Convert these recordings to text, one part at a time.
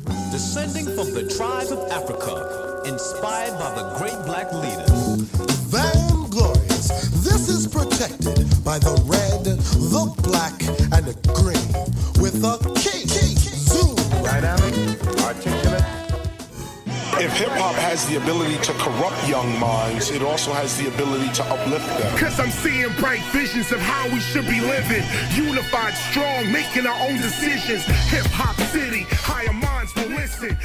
Descending from the tribes of Africa, inspired by the great black leaders. Vainglorious. This is protected by the red, the black, and the green. With a K, zoom. Dynamic, articulate. If hip-hop has the ability to corrupt young minds, it also has the ability to uplift them. Cause I'm seeing bright visions of how we should be living. Unified, strong, making our own decisions. Hip-hop city, higher minds will listen.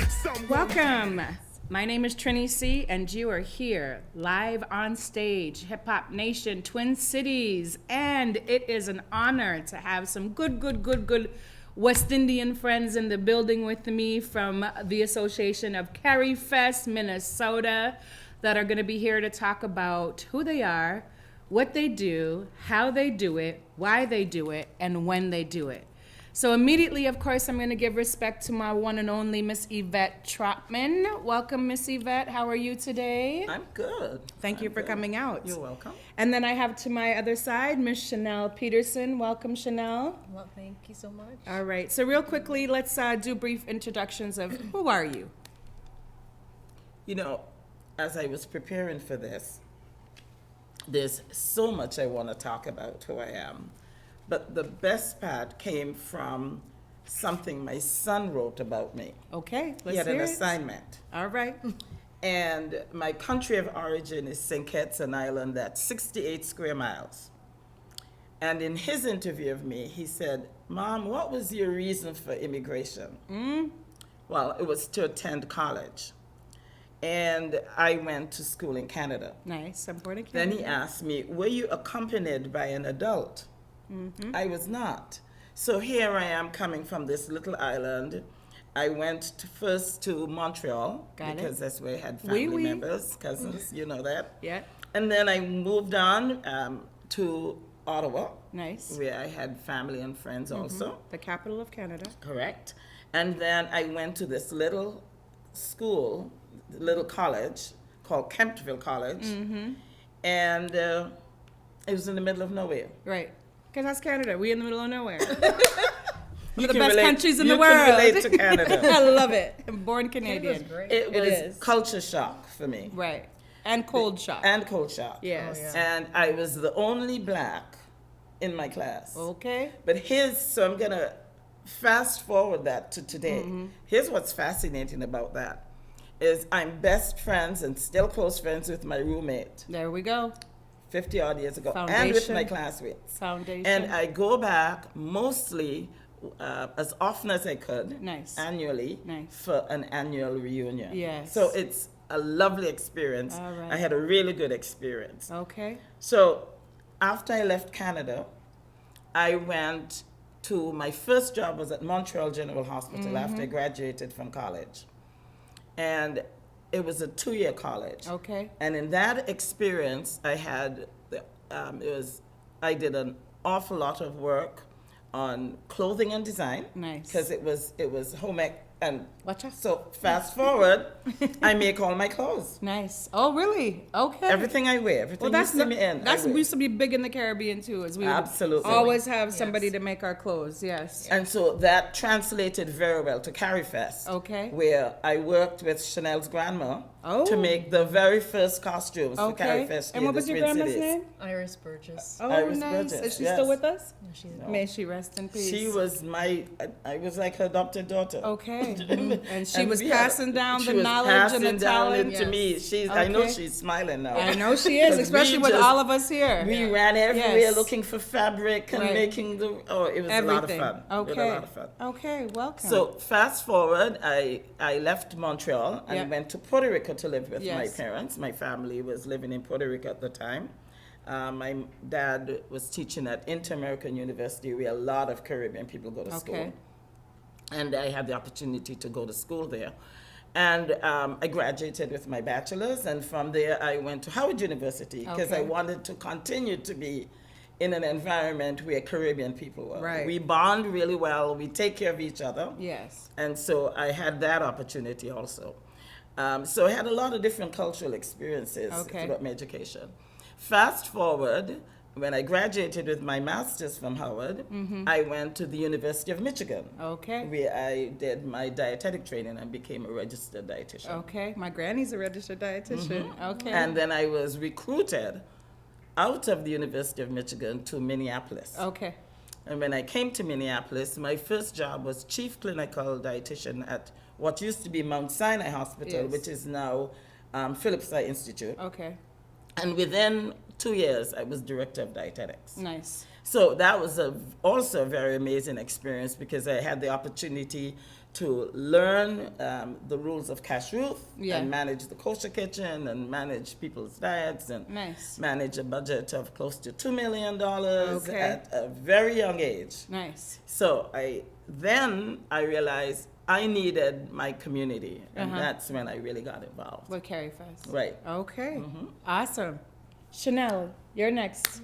Welcome. My name is Trinny Cee, and you are here live on stage, Hip Hop Nation, Twin Cities. And it is an honor to have some good West Indian friends in the building with me from the Association of Carifest, Minnesota, that are going to be here to talk about who they are, what they do, how they do it, why they do it, and when they do it. So immediately, of course, I'm going to give respect to my one and only Miss Yvette Trottman. Welcome, Miss Yvette. How are you today? I'm good. Thank you for coming out. You're welcome. And then I have to my other side, Miss Chanelle Peterson. Welcome, Chanelle. Well, thank you so much. All right. So real quickly, let's do brief introductions of who are you? You know, as I was preparing for this, there's so much I want to talk about who I am. But the best part came from something my son wrote about me. Okay, let's He had hear an it. assignment. All right. And my country of origin is St. Kitts, an island that's 68 square miles. And in his interview of me, he said, "Mom, what was your reason for immigration?" Well, it was to attend college. And I went to school in Canada. Nice. I'm born in Then Canada. he asked me, "Were you accompanied by an adult?" I was not. So here I am coming from this little island. I went first to Montreal Got it. because that's where I had Oui, family oui. members, cousins, you know that. Yeah. And then I moved on to Ottawa, Nice. where I had family and friends also. The capital of Canada. Correct. And then I went to this little school, little college called Kemptville College. And it was in the middle of nowhere. Right. Because that's Canada. We in the middle of nowhere. You One of the can best relate- countries in you the world. can relate to Canada. I love it. I'm born Canadian. Canada's great. It It was is. culture shock for me. Right. And cold shock. And cold shock. Yes. Oh, yeah. And I was the only black in my class. Okay. But so I'm going to fast forward that to today. Here's what's fascinating about that is I'm best friends and still close friends with my roommate There we go. 50 odd years ago and with my Foundation. classmates. Foundation. And I go back mostly as often as I could Nice. annually Nice. for an annual reunion. Yes. So it's a lovely experience. All right. I had a really good experience. Okay. So after I left Canada, I went to my first job was at Montreal General Hospital after I graduated from college. And it was a 2-year college. Okay. And in that experience, I had, I did an awful lot of work on clothing and design. Nice. Because it was home ec, and Watcha. so fast forward, I make all my clothes. Nice. Oh, really? Okay. Everything I wear, everything Well, you see me in, that's I wear. used to be big in the Caribbean too, as we would Absolutely. always have somebody to make our clothes. Yes. And so that translated very well to Carifest. Okay. Where I worked with Chanelle's grandma Oh. to make the very first costumes for Okay. Carifest. And in what the was your Twin grandma's Cities. name? Iris Burgess. Oh, Iris nice. Burgess, Is she yes. still with us? No, she's May she rest in peace. She was I was like her adopted daughter. Okay. And she And was we had- passing down she the was knowledge and passing the down talent. into me. I know Okay. she's smiling now. I know she is, 'Cause especially we with just- all of us here. We ran everywhere Yes. looking for fabric and Right. making it was Everything. a lot of fun. Okay. It was a lot of fun. Okay, welcome. So fast forward, I left Montreal and Yep. went to Puerto Rico to live with my Yes. parents. My family was living in Puerto Rico at the time. My dad was teaching at Inter-American University, where a lot of Caribbean people go to school. Okay. And I had the opportunity to go to school there. And I graduated with my bachelor's, and from there I went to Howard University because I Okay. wanted to continue to be in an environment where Caribbean people were. Right. We bond really well, we take care of each other. Yes. And so I had that opportunity also. So I had a lot of different cultural experiences Okay. throughout my education. Fast forward, when I graduated with my master's from Howard, I went to the University of Michigan. Okay. Where I did my dietetic training and became a registered dietitian. Okay. My granny's a registered dietitian. Okay. And then I was recruited out of the University of Michigan to Minneapolis. Okay. And when I came to Minneapolis, my first job was chief clinical dietitian at what used to be Mount Sinai Hospital, Yes. which is now Phillips Eye Institute. Okay. And within 2 years, I was director of dietetics. Nice. So that was also a very amazing experience because I had the opportunity to learn the rules of kashrut Yeah. and manage the kosher kitchen and manage people's diets and Nice. manage a budget of close to $2 million Okay. at a very young age. Nice. So I realized I needed my community, and that's when I really got involved. With Carifest. Right. Okay. Awesome. Chanelle, you're next.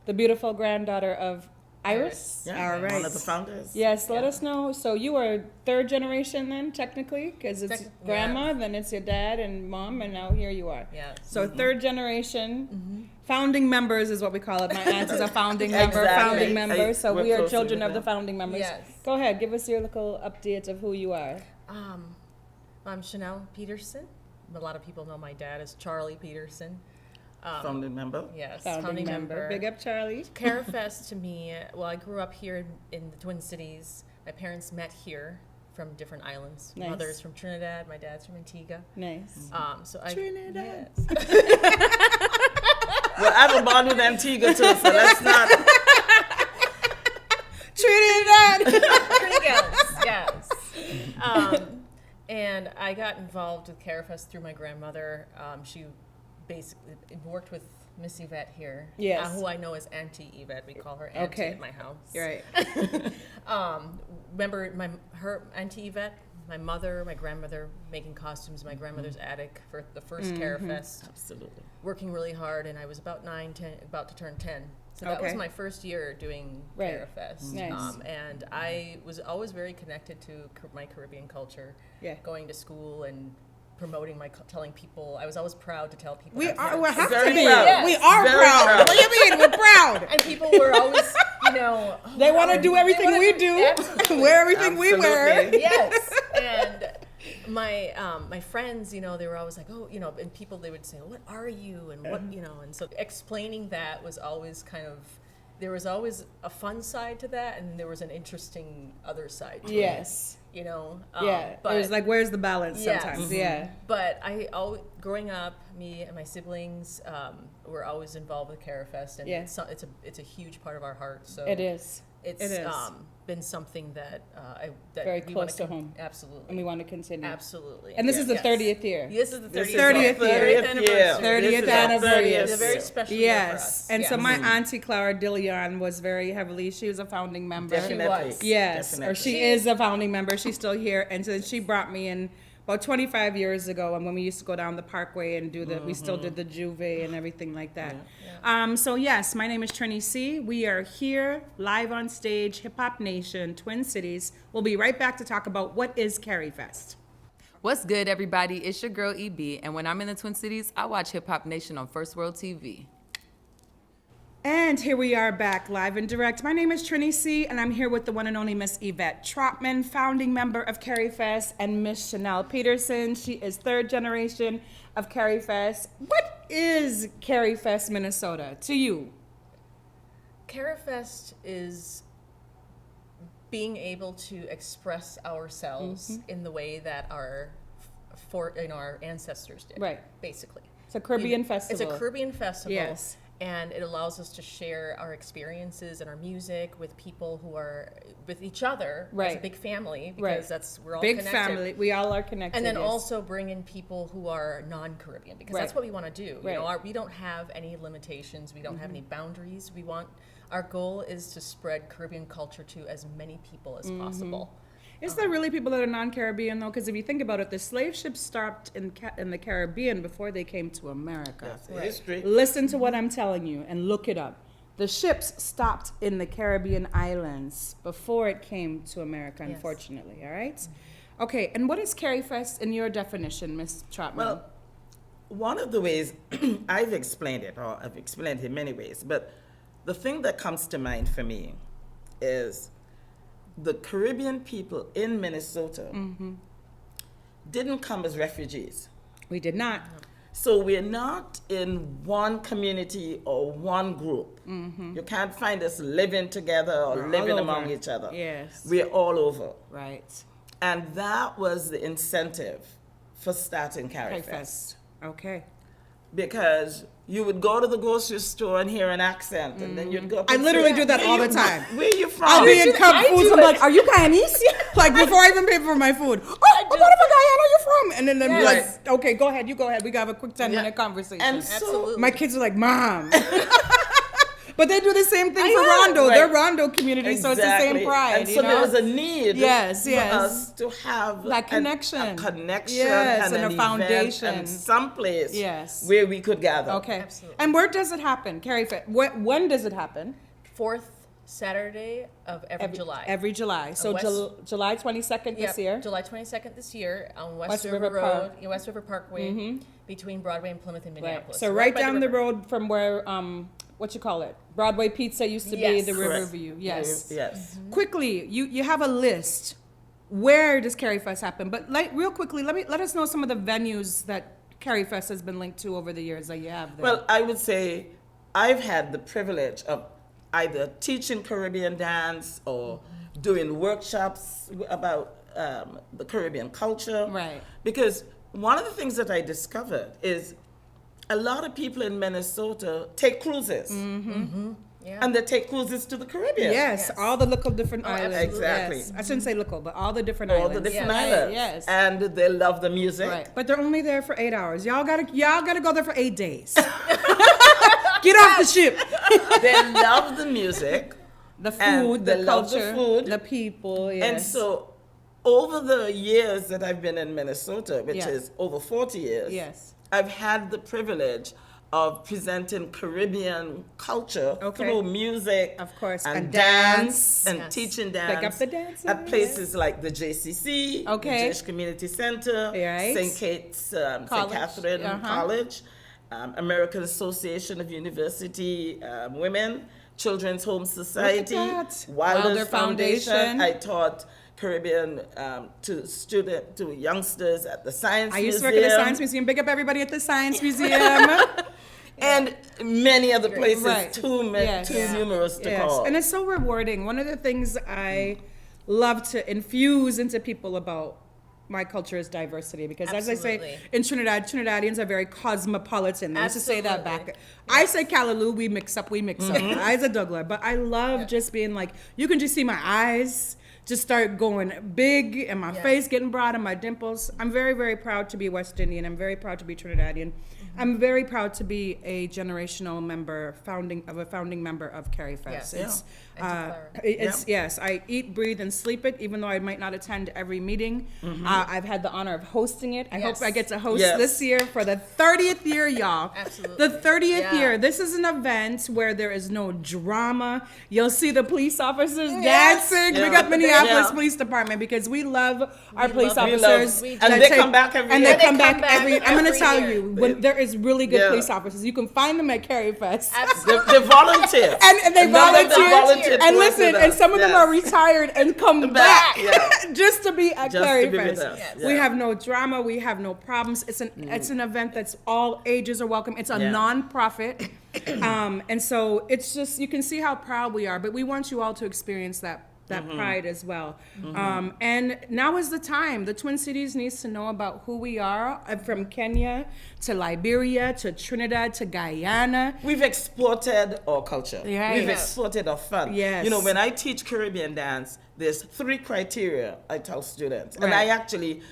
The beautiful granddaughter of Iris. Yeah, All right. one of the founders. Yes, let us know. So you are third generation then, technically, because it's grandma, then it's your dad and mom, and now here you are. Yeah. So third generation, founding members is what we call it. My aunt is a founding member, Exactly. founding member. So We're we are closely children with of the them. founding members. Yes. Go ahead, give us your little update of who you are. I'm Chanelle Peterson. A lot of people know my dad as Charlie Peterson. Founding member. Yes, Founding member. Big up, Charlie. Carifest to me, well, I grew up here in the Twin Cities. My parents met here from different islands. Nice. Mother's from Trinidad, my dad's from Antigua. Nice. So I Trinidad. Yes. Well, I have a bond with Antigua too, so let's not. Trinidad. Yes, yes. And I got involved with Carifest through my grandmother. She basically worked with Miss Yvette here, Yes. who I know as Auntie Yvette. We call her Auntie Okay. at my house. You're right. Remember her Auntie Yvette, my mother, my grandmother making costumes in my grandmother's attic for the first Carifest. Absolutely. Working really hard, and I was about 9, 10, about to turn 10. So that was Okay. my first year doing Right. Carifest. Nice. And I was always very connected to my Caribbean culture. Yeah. Going to school and promoting telling people. I was always proud to tell people. We how to are. do We it. have to Very be. proud. We are Very proud. proud. What do you mean? We're proud. And people were always, oh, They want to do everything wanna we do. Absolutely. Wear everything we wear. Absolutely. Yes. And my friends, they were always like, and people, they would say, what are you? And what, and so explaining that was always there was always a fun side to that, and there was an interesting other side to Yes. it. Yeah. But It was like, where's the balance Yes. sometimes? Yeah. But growing up, me and my siblings were always involved with Carifest, and Yeah. it's a huge part of our heart. So It is. It's It is. been something that that Very we wanna close to home. Absolutely. And we want to continue. Absolutely. And this is the Yes. 30th year. This is the 30th, 30th year. 30th anniversary. year. 30th This is our anniversary. 30th It's a very year. special year for Yes. us. And so Yes. my auntie Clara Dillion was very heavily, she was a founding member. Definitely. was. Yes, or Definitely. she is a founding member. She's still here, and so she brought me in about 25 years ago, and when we used to go down the Parkway and do we still did the Juve and everything like that. So yes, my name is Trinny Cee. We are here live on stage, Hip Hop Nation, Twin Cities. We'll be right back to talk about what is Carifest. What's good, everybody? It's your girl EB, and when I'm in the Twin Cities, I watch Hip Hop Nation on First World TV. And here we are back live and direct. My name is Trinny Cee, and I'm here with the one and only Miss Yvette Trottman, founding member of Carifest, and Miss Chanelle Peterson. She is third generation of Carifest. What is Carifest, Minnesota, to you? Carifest is being able to express ourselves in the way that our ancestors did. Right. Basically. It's a Caribbean festival. It's a Caribbean festival. Yes. And it allows us to share our experiences and our music with people who are with each other as a Right. big family, Right. because we're all Big connected. family. We all are connected. And then yes. also bring in people who are non-Caribbean, because that's Right. what we want to do. Right. We don't have any limitations. We don't have any boundaries. Our goal is to spread Caribbean culture to as many people as possible. Is there really people that are non-Caribbean, though? Because if you think about it, the slave ships stopped in the Caribbean before they came to America. That's history. Listen to what I'm telling you and look it up. The ships stopped in the Caribbean islands before it came to America, Yes. unfortunately, all right? Okay, and what is Carifest in your definition, Ms. Trottman? Well, one of the ways I've explained it, or I've explained it in many ways, but the thing that comes to mind for me is the Caribbean people in Minnesota didn't come as refugees. We did not. So we're not in one community or one group. You can't find us living together or We're living all among over. each other. Yes. We're all over. Right. And that was the incentive for starting Carifest. Carifest. Okay. Because you would go to the grocery store and hear an accent, and then you'd go up I and literally say, do that "Where all the you- time. Where you from?" I'll be in Cub I Foods. do I'm it. like, are you Guyanese? Like, before I even pay for my food. Oh, what part of Guyana are you from? And then they're Yes. like, okay, go ahead. You go ahead. We got a quick 10-minute conversation. And so, Absolutely. my kids are like, Mom. But they do the same thing I for know, Rondo. right. They're Rondo community, so it's the same Exactly. pride. And you so know? there was a need Yes, for yes. us to have That connection. a connection Yes, and and an a event foundation. and someplace Yes. where we could gather. Okay. Absolutely. And where does it happen, Carifest? When does it happen? Fourth Saturday of every July. Every July. So West- July 22nd Yep, this year. July 22nd this year on West, West River, River Road, Park. West River Parkway, between Broadway and Plymouth and Right. Minneapolis. So right by down the river. road from where what you call it? Broadway Pizza used to be Yes. the Correct. Riverview. Yes. Yes. Quickly, you have a list. Where does Carifest happen? But real quickly, let us know some of the venues that Carifest has been linked to over the years that you have there. Well, I would say I've had the privilege of either teaching Caribbean dance or doing workshops about the Caribbean culture. Right. Because one of the things that I discovered is a lot of people in Minnesota take cruises. Yeah. And they take cruises to the Caribbean. yes, Yes. all the little different islands. absolutely. Exactly. Yes. I shouldn't say local, but all the different All islands. the different Yes. islands. Yes. And they love the music. Right. But they're only there for 8 hours. Y'all gotta go there for 8 days. Get off the ship. They love the music. The And food, they the love the culture, food. the people. Yes. And so over the years that I've been in Minnesota, which Yeah. is over 40 years, Yes. I've had the privilege of presenting Caribbean culture Okay. through music, Of course, and and dance, dance. and Yes. teaching Pick dance up the dancers. at places like the JCC, Okay. the Jewish Community Center, Right. St. Kate's, St. College. Catherine College, American Association of University Women, Children's Home Society, that. Wilder Wilder Foundation. Foundation. I taught Caribbean to youngsters at the Science I Museum. used to work at the Science Museum. Big up everybody at the Science Museum. And many other places, Right. too Yes. numerous to Yes. call. And it's so rewarding. One of the things I love to infuse into people about my culture is diversity, because as I say, Absolutely. in Trinidad, Trinidadians are very cosmopolitan. They used to say that Absolutely. back. I say Callaloo, we mix up. Eyes of Douglas. But I love just being like, you can just see my eyes just start going big and my Yeah. face getting broad and my dimples. I'm very, very proud to be West Indian. I'm very proud to be Trinidadian. I'm very proud to be a generational member, founding member of Carifest. Yes. It's, And to Clara. it's yes, I eat, breathe, and sleep it. Even though I might not attend every meeting, I've had the honor of hosting it. I hope Yes. I get to host Yes. this year for the 30th year, y'all. Absolutely. The 30th Yeah. year. This is an event where there is no drama. You'll see the police officers Yes. dancing. Yeah. Big up Minneapolis Yeah. Police Department, because we love our We police love- we officers. love- We and that they take- come back every and year. they come back every. I'm gonna every tell year. you, when there is really good Yeah. police officers, you can find them at Carifest. Absolutely. They volunteer. And they None of them volunteer. volunteered to And work listen, with and us. some of them Yes. are retired and come back Yeah. just to be at Just to be with Carifest. us. Yes. We Yeah. have no drama. We have no problems. It's an event that's all ages are welcome. It's a Yeah. non-profit, and so it's just, you can see how proud we are. But we want you all to experience that pride as well. And now is the time. The Twin Cities needs to know about who we are, from Kenya to Liberia to Trinidad to Guyana. We've exported our culture. Yes. We've exported our fun. Yes. You know, when I teach Caribbean dance, there's 3 criteria I tell students. And Right. I actually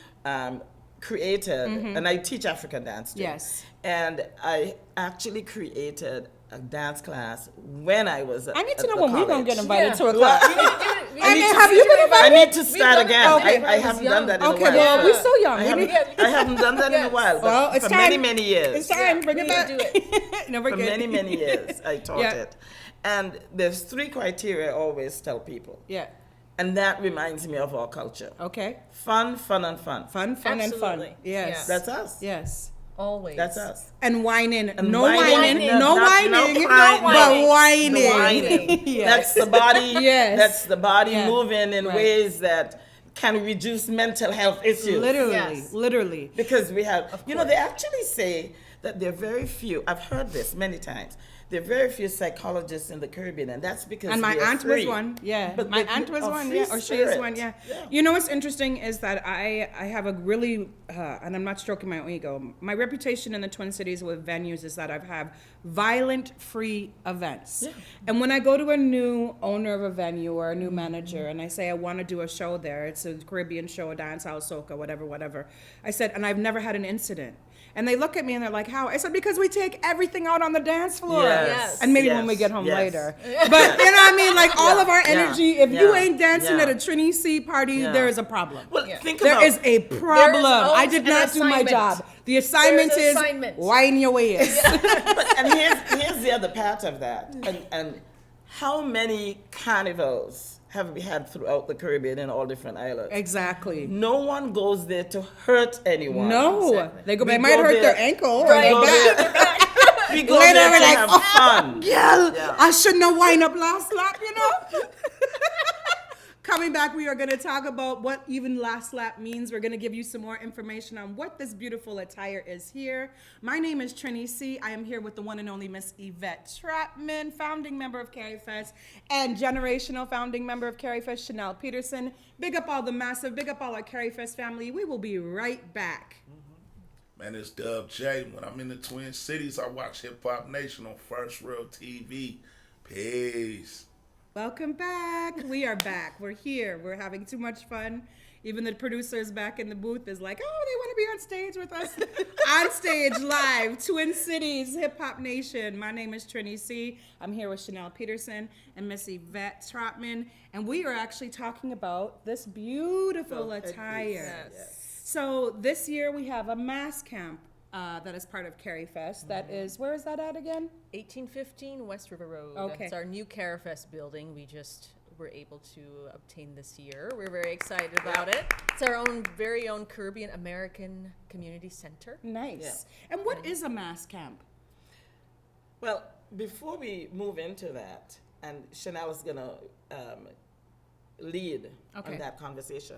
created, and I teach African dance too. Yes. And I actually created a dance class when I was at I need to at know the when we're gonna college. get invited Yeah. to a class. I need have to- you been I invited? need to We've start done it again. okay. I haven't done that in a Okay, while. well, we're so young. I We haven't, need- I haven't done that in a Yes. while. But Well, it's for time. many, many years. It's time. Bring we it need back. to do it. Never For forget. many, many years, I taught Yeah. it. And there's 3 criteria I always tell people. Yeah. And that reminds me of our culture. Okay. Fun, fun, and fun. Fun, fun, and fun. Absolutely. Yes. Yeah. That's us. Yes. Always. That's us. And whining. And No whining. whining. No, No not- no whining. crying. But whining. The whining. Yes. That's the body. Yes. That's the body Yeah. moving in Right. ways that can reduce mental health issues. Literally. Yes. Literally. Because we have, they actually say that there are very few, I've heard this many times, there are very few psychologists in the Caribbean, and that's because And my we are aunt free. was one, yeah. But My they aunt was are one, free yeah, or she is spirit. one, yeah. Yeah. You know what's interesting is that I have a really, and I'm not stroking my own ego, my reputation in the Twin Cities with venues is that I have violent-free events. Yeah. And when I go to a new owner of a venue or a new manager and I say I want to do a show there, it's a Caribbean show, a dance house, soca, whatever, I said, and I've never had an incident. And they look at me and they're like, how? I said, because we take everything out on the dance floor. Yes. And maybe Yes. when we get home Yes. later. But you know what I mean? Like all of our Yeah. energy, if you Yeah. ain't dancing Yeah. at a Trinny Cee party, Yeah. there is a problem. Well, think There about is a problem. I always did an not do my assignment. job. The assignment There's is assignment. wine your ways. And here's the other part of that. And how many carnivals have we had throughout the Caribbean in all different islands? Exactly. No one goes there to hurt anyone. No. Exactly. They We might go hurt there- their ankle or We their go back. there- we go Later, there we're to like, have oh, fun. Girl, Yeah. I shouldn't have wind up last lap, you know? Coming back, we are going to talk about what even last lap means. We're going to give you some more information on what this beautiful attire is here. My name is Trinny Cee. I am here with the one and only Miss Yvette Trottman, founding member of Carifest, and generational founding member of Carifest, Chanelle Peterson. Big up all the massive, big up all our Carifest family. We will be right back. Man, it's Dub J. When I'm in the Twin Cities, I watch Hip Hop Nation on First Real TV. Peace. Welcome back. We are back. We're here. We're having too much fun. Even the producers back in the booth is like, oh, they want to be on stage with us. On stage live, Twin Cities, Hip Hop Nation. My name is Trinny Cee. I'm here with Chanelle Peterson and Miss Yvette Trottman. And we are actually talking about this beautiful attire. Yes. So this year we have a mass camp that is part of Carifest. That is, where is that at again? 1815 West River Road. Okay. It's our new Carifest building. We just were able to obtain this year. We're very excited about it. It's our very own Caribbean American Community Center. Nice. And what is a mass camp? Well, before we move into that, and Chanelle is gonna lead Okay. on that conversation,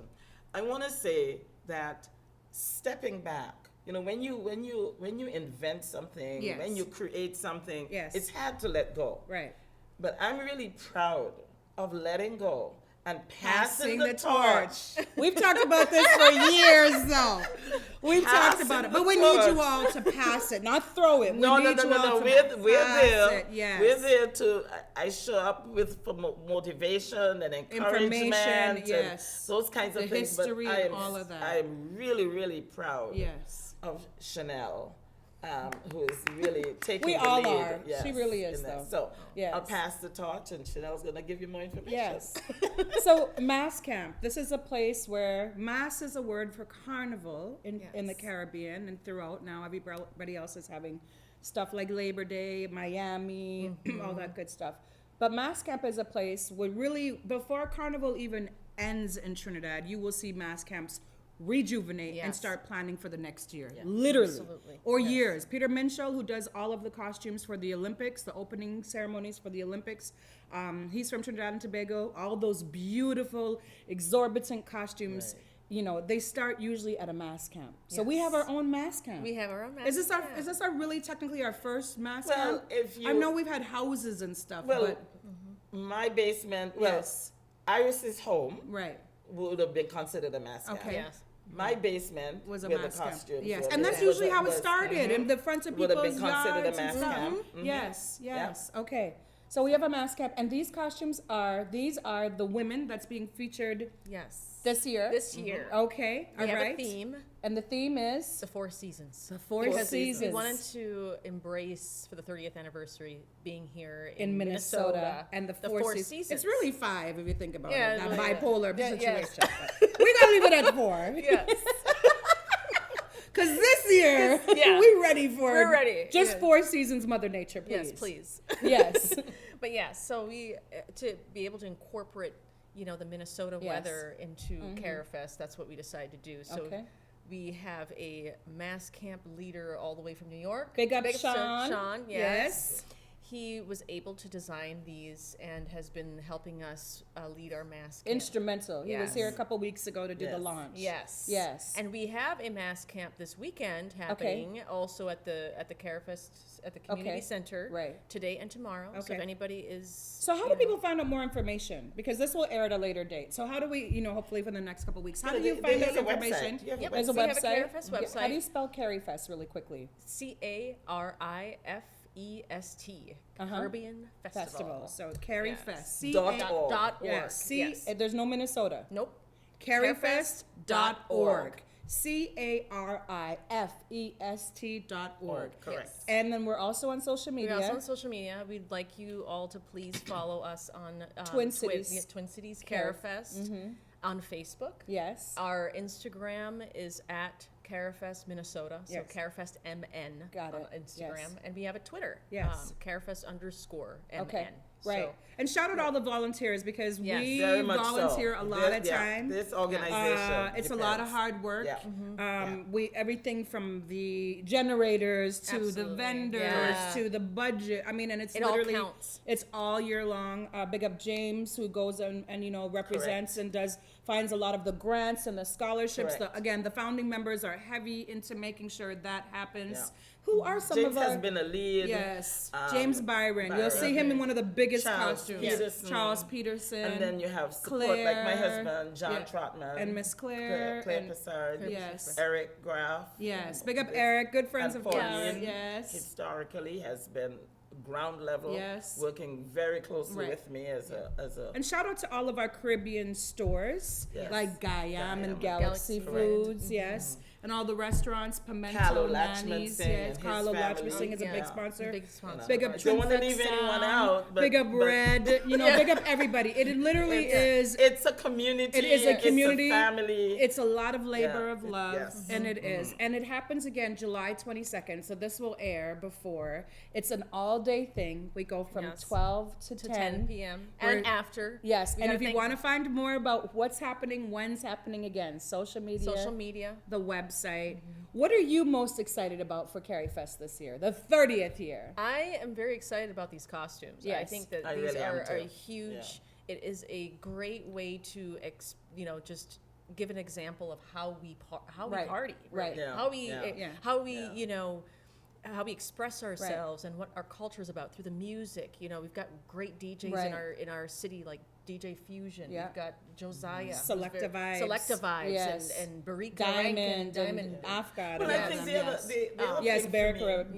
I want to say that stepping back, when you invent something, Yes. when you create something, Yes. it's hard to let go. Right. But I'm really proud of letting go and passing the the torch. We've talked about this for years, though. We've talked Passing about it, the but we need you torch. all to pass it, not throw it. No, we need you all to we're pass there. it. Yes. We're there to. I show up with for motivation and encouragement, Information, and yes. those kinds of The things. history but and all of that. I am really, really proud Yes. of Chanelle, who is really taking We the all lead. are. Yes, She really is, in that. though. So Yes. I'll pass the torch, and Chanelle's gonna give you more information. Yes. So mass camp. This is a place where mass is a word for carnival in the Yes. Caribbean and throughout. Now everybody else is having stuff like Labor Day, Miami, all that good stuff. But mass camp is a place where really before carnival even ends in Trinidad, you will see mass camps rejuvenate and Yes. start planning for the next year. Literally. Absolutely. Or years. Peter Minshall, who does all of the costumes for the Olympics, the opening ceremonies for the Olympics, he's from Trinidad and Tobago. All those beautiful, exorbitant costumes, they start usually at a mass camp. So we have our own mass camp. We have our own mass Is this camp. our? Is this our really technically our first mass Well, camp? if you- I know we've had houses and stuff, Well, but my basement. Well, Yes. Iris's home right. would have been considered a mass camp. Okay. Yes. My basement Was a where mass the camp. costumes Yes, were and that's made usually how it was- started in the front of Would have people's been considered a yards and mass stuff. camp. Mhm. Yes, yes. Okay. So we have a mass camp, and these costumes are the women that's being featured Yes. this year. This year. Okay, We all have right. a theme. And the theme is The Four Seasons. the Four Because Seasons. we wanted to embrace for the 30th anniversary being here in Minnesota and the Four Seasons. It's really 5 if you think about Yeah, it. That yeah. bipolar Yeah, yeah. situation. But we gotta leave it at 4. Yes. Because this year, yeah. we're ready for We're ready, Just yes. 4 Seasons, Mother Nature, please. Yes, please. Yes. But yeah, so we to be able to incorporate, the Minnesota Yes. weather into Carifest, that's what we decided to do. So Okay. We have a mass camp leader all the way from New York. Big up Sean. Sean, Yes. He was able to design these and has been helping us lead our mass camp. Instrumental. He was here a couple weeks ago to do the launch. Yes. Yes. And we have a mass camp this weekend happening also at the Carifest at the community center today and tomorrow. So if anybody is So how do people find out more information? Because this will air at a later date. So how do we, hopefully for the next couple weeks, how do you find out information? There's a website. We have a Carifest website. How do you spell Carifest really quickly? Carifest. Caribbean Festival. So Carifest. .org. Yes. There's no Minnesota. Nope. Carifest.org. Carifest.org. Correct. And then we're also on social media. We're also on social media. We'd like you all to please follow us on Twin Cities. Twin Cities Carifest on Facebook. Yes. Our Instagram is at Carifest Minnesota. So Carifest MN Got on it. Instagram. Yes. And we have a Twitter. Yes. Carifest_MN. Okay. Right. So, and shout out all the volunteers because we Very much volunteer a lot of time. This organization. It's a lot of hard work. Yeah. We everything from the generators to the vendors to the budget. I mean, and it's literally all counts. It's all year long. Big up James who goes and represents and finds a lot of the grants and the scholarships. Again, the founding members are heavy into making sure that happens. Yeah. Who are some James of our... has been a lead. Yes, James Byron. You'll see him in one of the biggest costumes. Peterson. Charles Peterson. And then you have support Claire, like my husband, John Trottman. And Miss Claire. Claire and, Pessard. Yes. Eric Graff. Yes, big up Eric, good friends And of ours. Pauline, Yes. historically has been ground level, Yes. working very closely Right. with me as a And shout out to all of our Caribbean stores, Yes. like Guyam and Galaxy, Galaxy correct. Foods, yes. And all the restaurants, Pimento, Carlo Nanny's, Latchman yes. and Carlo his Latchman family. is a big Yeah. sponsor. Big sponsor. Big up I don't want to Trinfex leave anyone Sound, out. big up Red, big up everybody. It literally is. It's a community. It is a community. It's a family. It's a lot of labor Yeah. of love, Yes. and it is. And it happens again July 22nd, so this will air before. It's an all-day thing. We go from Yes. 12 to 10 p.m. We're- and after. Yes, We and gotta if you thank want to find more about what's happening, when's happening again, social media, the website. What are you most excited about for Carifest this year, the 30th year? I am very excited about these costumes. I Yes. think that I these really am are too. huge. It is a great way to, just give an example of how we Right. party, Right. Yeah. How we, Yeah. how we, how we express ourselves and what our culture is about through the music. We've got great DJs Right. in our city, like DJ Fusion. Yeah. We've got Josiah, who's Selecta Vibes. Selecta Vibes, Yes. and Barika Diamond Rankin, and Afghan. But I think the other Yes, thing for me-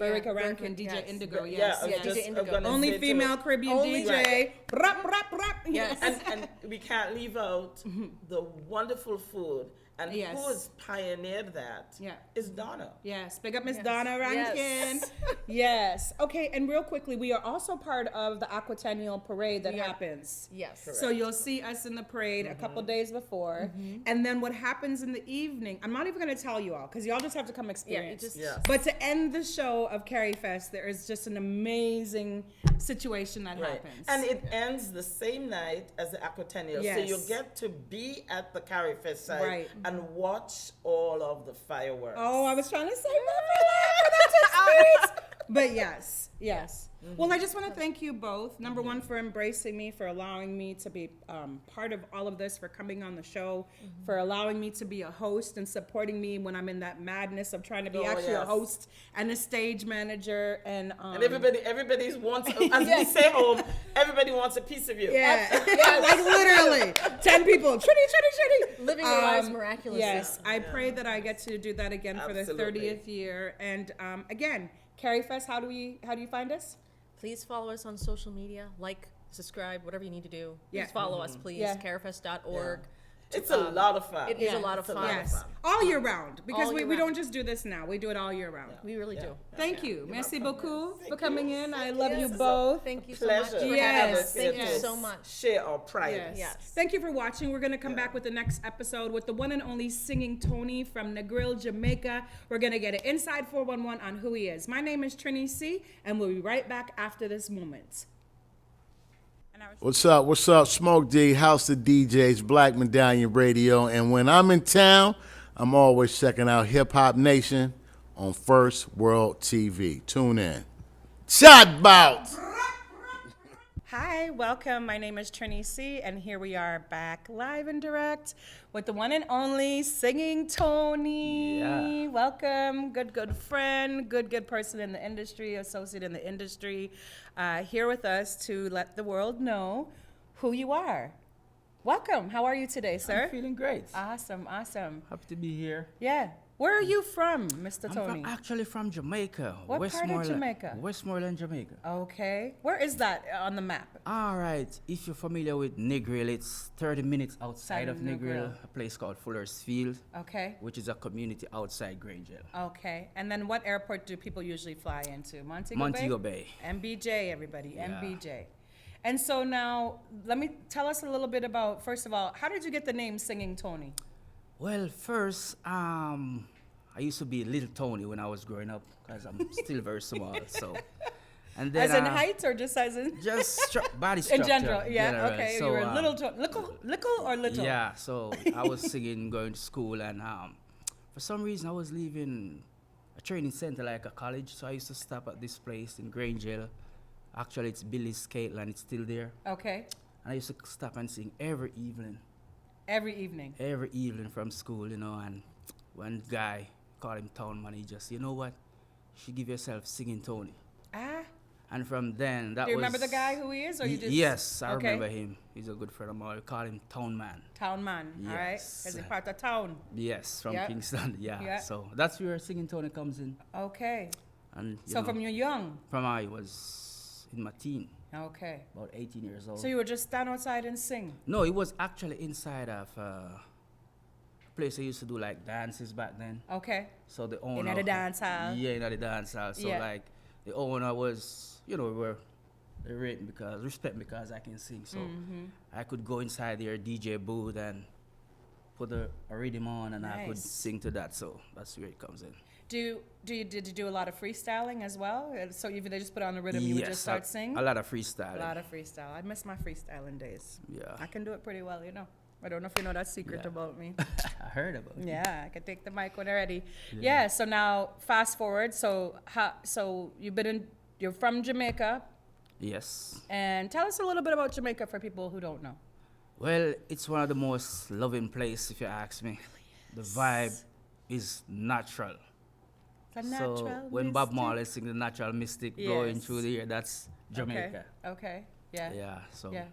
Barika Yeah, Rankin, Barika, DJ yes. Indigo, Yeah, yes. I was yes. just- DJ I'm Indigo. gonna Only say female too. Caribbean Only- DJ. Rap, rap, rap. Yes. And we can't leave out the wonderful food. And Yes. who has pioneered that is Donna. Yes, big up Miss Yes. Donna Rankin. Yes. Yes. Okay, and real quickly, we are also part of the Aquatennial Parade that We are. happens. Yes. So you'll see us in the parade a couple days before, and then what happens in the evening, I'm not even going to tell you all, because y'all just have to come experience. just- Yeah. But to end the show of Carifest, there is just an amazing situation that happens. And it ends the same night as the Aquatennial. Yes. So you get to be at the Carifest site Right. and watch all of the fireworks. Oh, I was trying to say that. But yes. Well, I just want to thank you both. Number one, for embracing me, for allowing me to be part of all of this, for coming on the show, for allowing me to be a host and supporting me when I'm in that madness of trying to be a yes. host and a stage manager. And everybody wants, as we say home, everybody wants a piece of you. yeah, like literally 10 people. Trinny. Living your lives miraculously. Yes, I pray that I get to do that again for the Absolutely. 30th year. And again, Carifest, how do you find us? Please follow us on social media. Like, subscribe, whatever you need to do. Please Yeah. follow us, please. Yeah. Carifest.org. It's a lot of fun. It is a lot of It's a fun. lot of Yes, fun. all year round, because All we year don't round. just do this now. We do it all year round. We really do. Thank you. Merci beaucoup for Thank coming you. in. I Thank love you. you Yes. both. Thank you so much Pleasure. for having Yes, us. Thank you yes. so much. Share our pride. Yes. Yes. Thank you for watching. We're going to come back with the next episode with the one and only singing Tony from Negril, Jamaica. We're going to get an inside 411 on who he is. My name is Trinny Cee, and we'll be right back after this moment. What's up? Smoke D, House of DJs, Black Medallion Radio. And when I'm in town, I'm always checking out Hip Hop Nation on First World TV. Tune in. Chat bout. Hi, welcome. My name is Trinny Cee, and here we are back live and direct with the one and only Singing Tony. Yeah. Welcome, good friend, good person in the industry, associate in the industry, here with us to let the world know who you are. Welcome. How are you today, sir? I'm feeling great. Awesome. Happy to be here. Yeah. Where are you from, Mr. Tony? I'm actually from Jamaica. What part of Jamaica? Westmoreland, Jamaica. Okay. Where is that on the map? All right. If you're familiar with Negril, it's 30 minutes outside of Negril, Negril. a place called Fuller's Field, Okay. which is a community outside Granger. Okay. And then what airport do people usually fly into? Montego Bay? Montego Bay. MBJ, everybody. Yeah. MBJ. And so now, tell us a little bit about, first of all, how did you get the name Singing Tony? Well, first, I used to be Little Tony when I was growing up because I'm still very small. So, and then As in height or just as in? just body structure. In general, yeah. general. Okay. So, you were little or little? Yeah. So I was singing, going to school, and for some reason I was leaving a training center like a college. So I used to stop at this place in Granger. Actually, it's Billy's Caitlin. It's still there. Okay. And I used to stop and sing every evening. Every evening? Every evening from school, you know. And one guy, called him Town Man, he just, you know what? You should give yourself Singing Tony. Ah. And from then, that was... Do you remember the guy who he is? Or you just... Yes, I Okay. remember him. He's a good friend of mine. We call him Town Man. Town Man, all right? Yes. Is he part of town? Yes, from Yep. Kingston. Yeah. Yeah. So that's where Singing Tony comes in. Okay. And So from you're young? From I was in my teen. Okay. About 18 years old. So you would just stand outside and sing? No, it was actually inside of a place I used to do like dances back then. Okay. So the owner... In the dance hall? Yeah, in the dance hall. So Yeah. like the owner was, you know, they respect me because I can sing. So I could go inside their DJ booth and put a rhythm on and I could Nice. sing to that. So that's where it comes in. Did you do a lot of freestyling as well? So if they just put on the rhythm, you would just start singing? A lot of freestyling. A lot of freestyle. I miss my freestyling days. Yeah. I can do it pretty well, you know. I don't know if you know that secret Yeah. about me. I heard about it. Yeah, I can take the mic when I'm ready. Yeah. So now fast forward. So you're from Jamaica, Yes. and tell us a little bit about Jamaica for people who don't know. Well, it's one of the most loving places, if you ask me. The vibe is natural. It's a So natural when Bob mystic. Marley sing the natural mystic going Yes. through the air, that's Jamaica. Okay. Yeah. Yeah. So Yeah.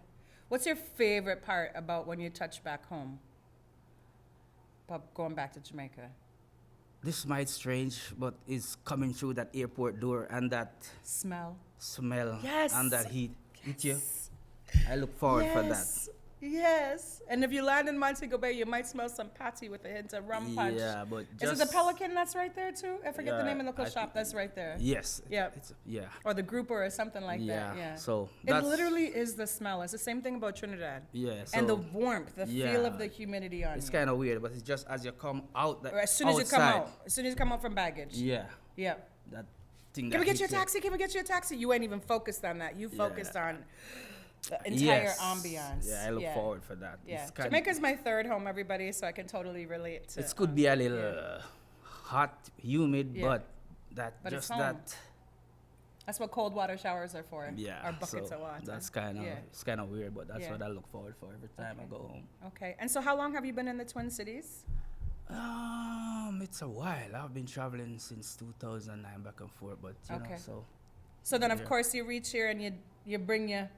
What's your favorite part about when you touch back home? Going back to Jamaica. this might strange, but it's coming through that airport door and that Smell. smell Yes. and that heat. Hit you. I look forward for that. Yes. And if you land in Montego Bay, you might smell some patty with a hint of rum punch. Yeah, but Is it the Pelican that's right there too? I forget the Yeah, name of the local I shop that's right there. Yes. Yeah. Yeah. Or the grouper or something like Yeah. that. Yeah. So it that's literally is the smell. It's the same thing about Trinidad. Yeah. And the so warmth, the feel of the humidity on It's you. kind of weird, but it's just as you come out that Or as soon as you come outside, out. As soon as you come out from baggage. Yeah. Yeah. That thing. Can we that get you a hits you. taxi? Can we get you a taxi? You ain't even focused on that. You Yeah. focused on the entire Yes. ambiance. Yeah, I look forward for that. Yeah. It's kinda- Jamaica's my third home, everybody, so I can totally relate to It could be a little hot, humid, Yeah. but that But it's just home. that. That's what cold water showers are for. Yeah. Or buckets so of water. That's kind of Yeah. it's kind of weird, but that's Yeah. what I look forward for every time I Okay. go home. Okay. And so how long have you been in the Twin Cities? It's a while. I've been traveling since 2009 back and forth, but you know, Okay. so. So then, of Yeah. course, you reach here and you bring your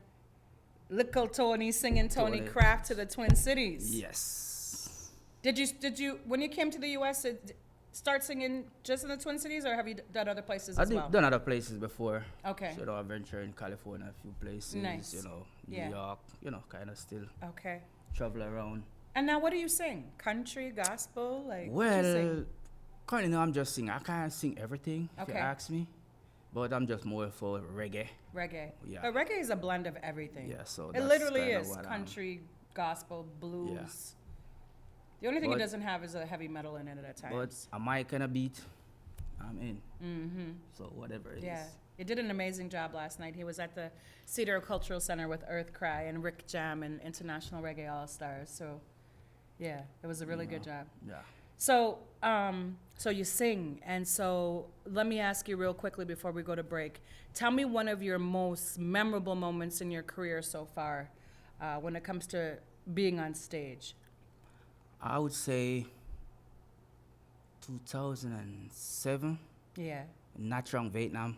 little Tony singing Tony Tony. craft to the Twin Cities. Yes. Did you when you came to the U.S. Start singing just in the Twin Cities, or have you done other places as well? I've done other places before. Okay. So, you know, I ventured in California, a few places. Nice. You know, New Yeah. York. You know, kind of still Okay. travel around. And now, what do you sing? Country, gospel, like? what you Well, sing? currently now I'm just singing. I can't sing everything, if you Okay. ask me. But I'm just more for reggae. Reggae. Yeah. But reggae is a blend of everything. Yeah, so it that's literally kinda is what I'm- country, gospel, blues. The only thing it But- doesn't have is a heavy metal in it at times. But a mic and a beat, I'm in. Mm-hmm. So whatever it is. Yeah. He did an amazing job last night. He was at the Cedar Cultural Center with Earth Cry and Rick Jam and International Reggae All Stars. So, yeah, it was a really good job. Yeah. So, so you sing, and so let me ask you real quickly before we go to break. Tell me one of your most memorable moments in your career so far, when it comes to being on stage. I would say 2007 Yeah. in Nha Trang, Vietnam.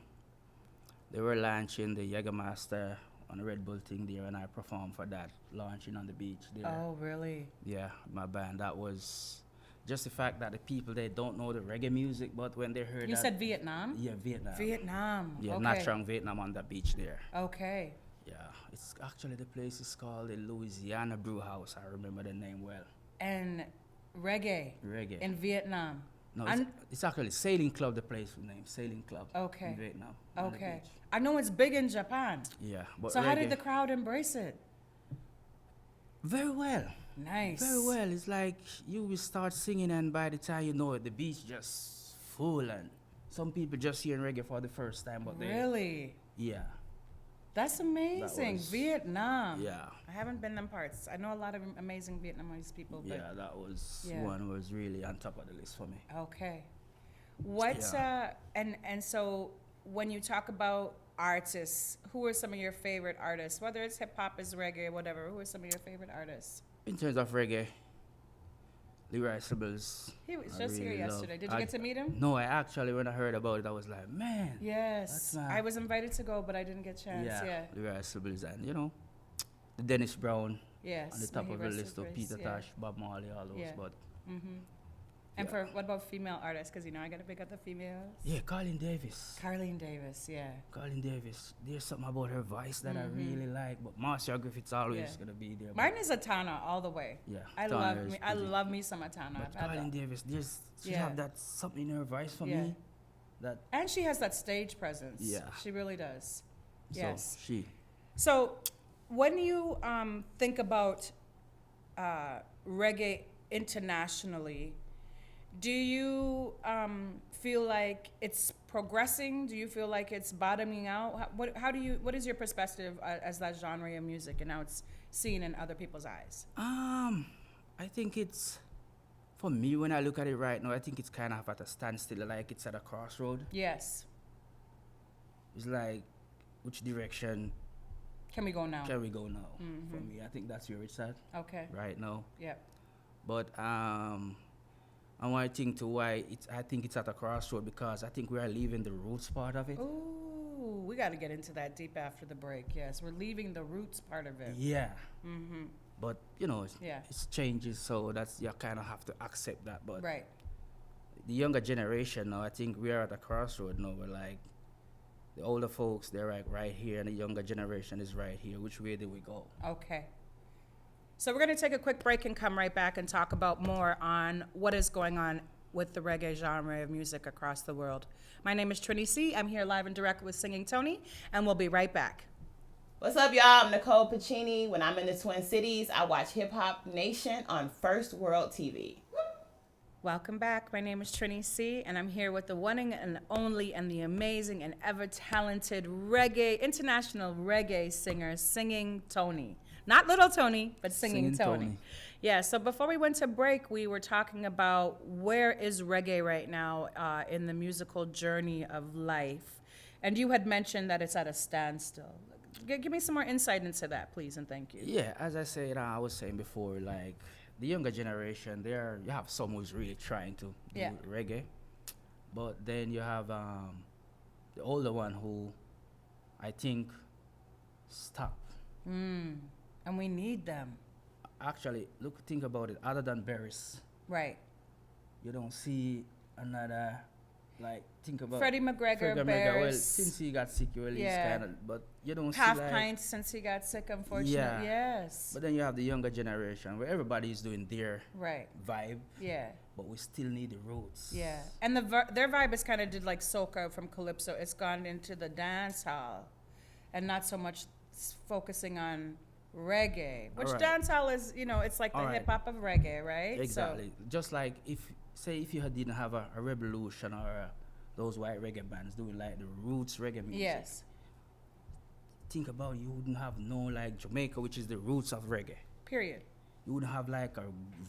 They were launching the Jägermeister on the Red Bull thing there, and I performed for that, launching on the beach there. Oh, really? Yeah, my band. That was just the fact that the people, they don't know the reggae music, but when they heard You that... said Vietnam? Yeah, Vietnam. Vietnam. Yeah, okay. Nha Trang, Vietnam on the beach there. Okay. Yeah, it's actually, the place is called the Louisiana Brew House. I remember the name well. And reggae. Reggae. In Vietnam. No, it's actually Sailing Club, the place name, Sailing Club. Okay. In Vietnam. On the Okay. beach. I know it's big in Japan. Yeah, but So how did reggae- the crowd embrace it? Very well. Nice. Very well. It's like you will start singing, and by the time you know it, the beach just full, and some people just hearing reggae for the first time. But Really? yeah, That's amazing. was- Vietnam. yeah, I haven't been them parts. I know a lot of amazing Vietnamese people. But yeah. That was Yeah. one was really on top of the list for me. Okay. What's and so when you talk about artists, who are some of your favorite artists? Whether it's hip hop, is reggae, whatever. Who are some of your favorite artists? In terms of reggae, Leroy Sibbles. He was I just here really yesterday. love. Did you get to meet him? No, I actually, when I heard about it, I was like, man. Yes. That's my- I was invited to go, but I didn't get a chance. Yeah. Leroy Sibbles, and the Dennis Brown. Yes. On the top may he of the rest list in of peace, Peter yeah. Tosh, Bob Marley, all those. Yeah. But And Yeah. for what about female artists? Because I got to pick up the females. yeah, Colin Davis. Carlene Davis, yeah. Colin Davis. There's something about her voice that I really like. But Marcia Griffith's always Yeah. gonna be there. Mine is Atana all the way. Yeah, I Tana love is me. I pretty. love me some Atana. But I've had Colin that. Davis, she Yeah. have that something in her voice for Yeah. me. That And she has that stage presence. Yeah. She really does. Yes. So she. So, when you think about reggae internationally, do you feel like it's progressing? Do you feel like it's bottoming out? What is your perspective as that genre of music and how it's seen in other people's eyes? I think it's, for me, when I look at it right now, I think it's kind of at a standstill, like it's at a crossroad. Yes. It's like, which direction Can we go now? can we go now? For me, I think that's where it's at Okay. right now. Yep. But and one thing to why I think it's at a crossroad, because I think we are leaving the roots part of it. Ooh, we got to get into that deep after the break. Yes, we're leaving the roots part of it. Yeah. But Yeah. it's changes, so that's, you kind of have to accept that. But Right. the younger generation now, I think we are at a crossroad now. We're like, the older folks, they're like right here, and the younger generation is right here. Which way do we go? Okay. So we're going to take a quick break and come right back and talk about more on what is going on with the reggae genre of music across the world. My name is Trinny Cee. I'm here live and direct with Singing Tony, and we'll be right back. What's up, y'all? I'm Nicole Pacini. When I'm in the Twin Cities, I watch Hip Hop Nation on First World TV. Welcome back. My name is Trinny Cee, and I'm here with the one and only and the amazing and ever talented international reggae singer, Singing Tony. Not Little Tony, but Singing Tony. Yeah, so before we went to break, we were talking about where is reggae right now in the musical journey of life. And you had mentioned that it's at a standstill. Give me some more insight into that, please, and thank you. Yeah, as I said, I was saying before, like, the younger generation, you have some who's really trying to do reggae. But then you have the older one who, I think, stopped. And we need them. Actually, think about it. Other than Barris, Right. you don't see another, like, think about Freddie McGregor, Well, Barris. since he got sick, well, he's Yeah. kind of, but you don't Half see, like, pint since he got sick, unfortunately. Yeah. Yes. But then you have the younger generation where everybody is doing their Right. vibe, Yeah. but we still need the roots. Yeah. And their vibe is kind of did like soca from Calypso. It's gone into the dance hall and not so much focusing on reggae, which Alright. dance hall is, it's like the Alright. hip hop of reggae, right? Exactly. Just like if you didn't have a revolution or those white reggae bands doing like the roots reggae music. Yes. Think about it, you wouldn't have no like Jamaica, which is the roots of reggae. Period. You wouldn't have like a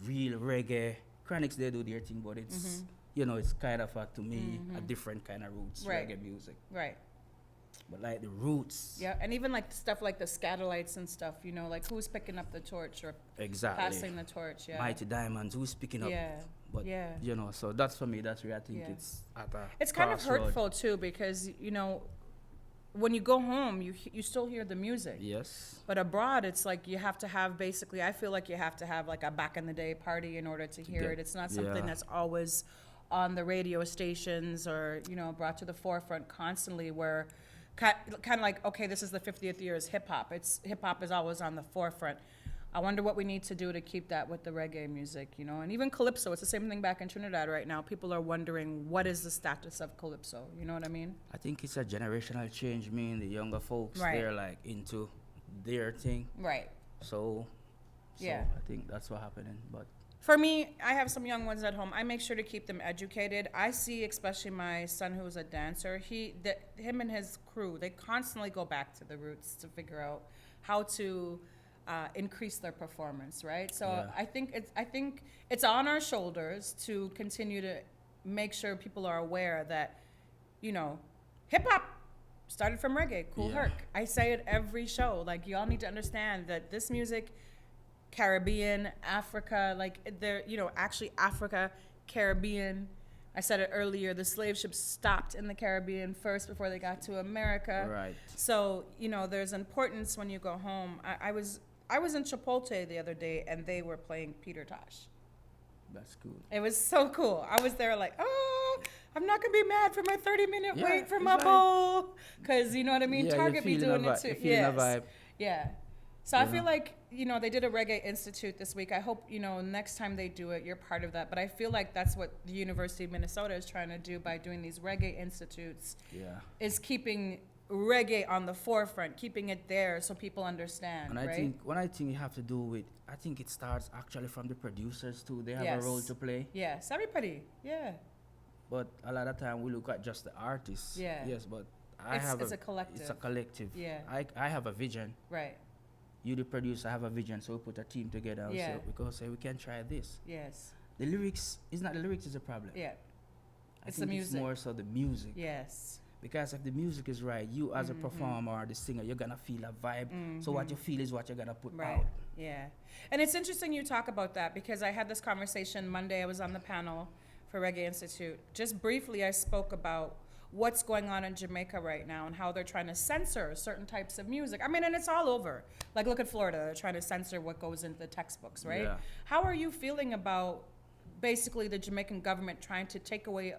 real reggae Chronics, they do their thing, but it's, you know, it's kind of, to me, a different kind of roots reggae music. Right. But like the roots. Yeah, and even like stuff like the Scatolites and stuff, you know, like who's picking up the torch or passing the torch, yeah. Mighty Diamonds, who's picking up. Yeah. But, you know, so that's for me, that's where I think it's at a It's kind of hurtful, too, because, you know, when you go home, you still hear the music. Yes. But abroad, it's like you have to have basically, I feel like you have to have like a back in the day party in order to hear it. It's not something that's always on the radio stations or, you know, brought to the forefront constantly where kind of like, okay, this is the 50th year is hip hop. Hip hop is always on the forefront. I wonder what we need to do to keep that with the reggae music, you know, and even calypso. It's the same thing back in Trinidad right now. People are wondering what is the status of calypso. You know what I mean? I think it's a generational change. The younger folks, they're like into their thing. Right. So yeah, I think that's what's happening. But for me, I have some young ones at home. I make sure to keep them educated. I see, especially my son who's a dancer, him and his crew, they constantly go back to the roots to figure out how to increase their performance, right? So I think it's on our shoulders to continue to make sure people are aware that, you know, hip hop started from reggae, Cool Herc. I say it every show. Like, y'all need to understand that this music, Caribbean, Africa, like they're, you know, actually Africa, Caribbean. I said it earlier, the slave ships stopped in the Caribbean first before they got to America. Right. So, you know, there's importance when you go home. I was in Chipotle the other day and they were playing Peter Tosh. That's cool. It was so cool. I was there like, oh, I'm not going to be mad for my 30-minute wait for my like, bowl. Because, you know what I mean? Target be doing it too. Yes. Vibe. Yeah. So I feel like, you know, they did a Reggae Institute this week. I hope, you know, next time they do it, you're part of that. But I feel like that's what the University of Minnesota is trying to do by doing these Reggae Institutes. Yeah. Is keeping reggae on the forefront, keeping it there so people understand, and right? I think you have to do with, I think it starts actually from the producers too. They have a role to play. Yes, everybody, yeah. But a lot of time we look at just the artists. Yeah. Yes, but it's a collective. It's a collective. Yeah. I have a vision. Right. You, the producer, have a vision, so we put a team together. Yeah. So we go say we can try this. Yes. The lyrics is not the lyrics is a problem. Yeah. It's the music. It's more so the music. Yes. Because if the music is right, you as a performer or the singer, you're gonna feel a vibe. So what you feel is what you're gonna put out. Yeah. And it's interesting you talk about that because I had this conversation Monday. I was on the panel for Reggae Institute. Just briefly, I spoke about what's going on in Jamaica right now and how they're trying to censor certain types of music. I mean, and it's all over. Like, look at Florida. They're trying to censor what goes into the textbooks, right? Yeah. How are you feeling about basically the Jamaican government trying to take away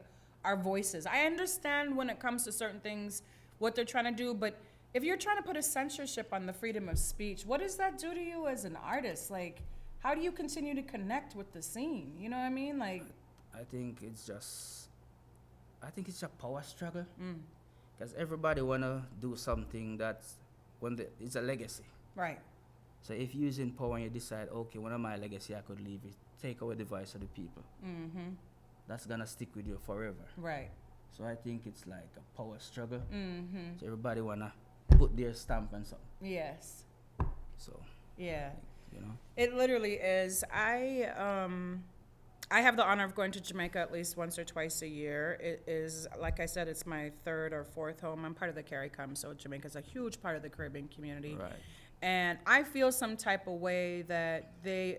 our voices? I understand when it comes to certain things, what they're trying to do, but if you're trying to put a censorship on the freedom of speech, what does that do to you as an artist? Like, how do you continue to connect with the scene? You know what I mean? Like, I think it's a power struggle. Because everybody wanna do something that's it's a legacy. Right. So if you're using power and you decide, okay, one of my legacy I could leave it, take away the voice of the people. That's gonna stick with you forever. Right. So I think it's like a power struggle. So everybody wanna put their stamp on something. Yes. So. Yeah. You know. It literally is. I have the honor of going to Jamaica at least once or twice a year. It is, like I said, it's my third or fourth home. I'm part of the CARICOM, so Jamaica's a huge part of the Caribbean community. Right. And I feel some type of way that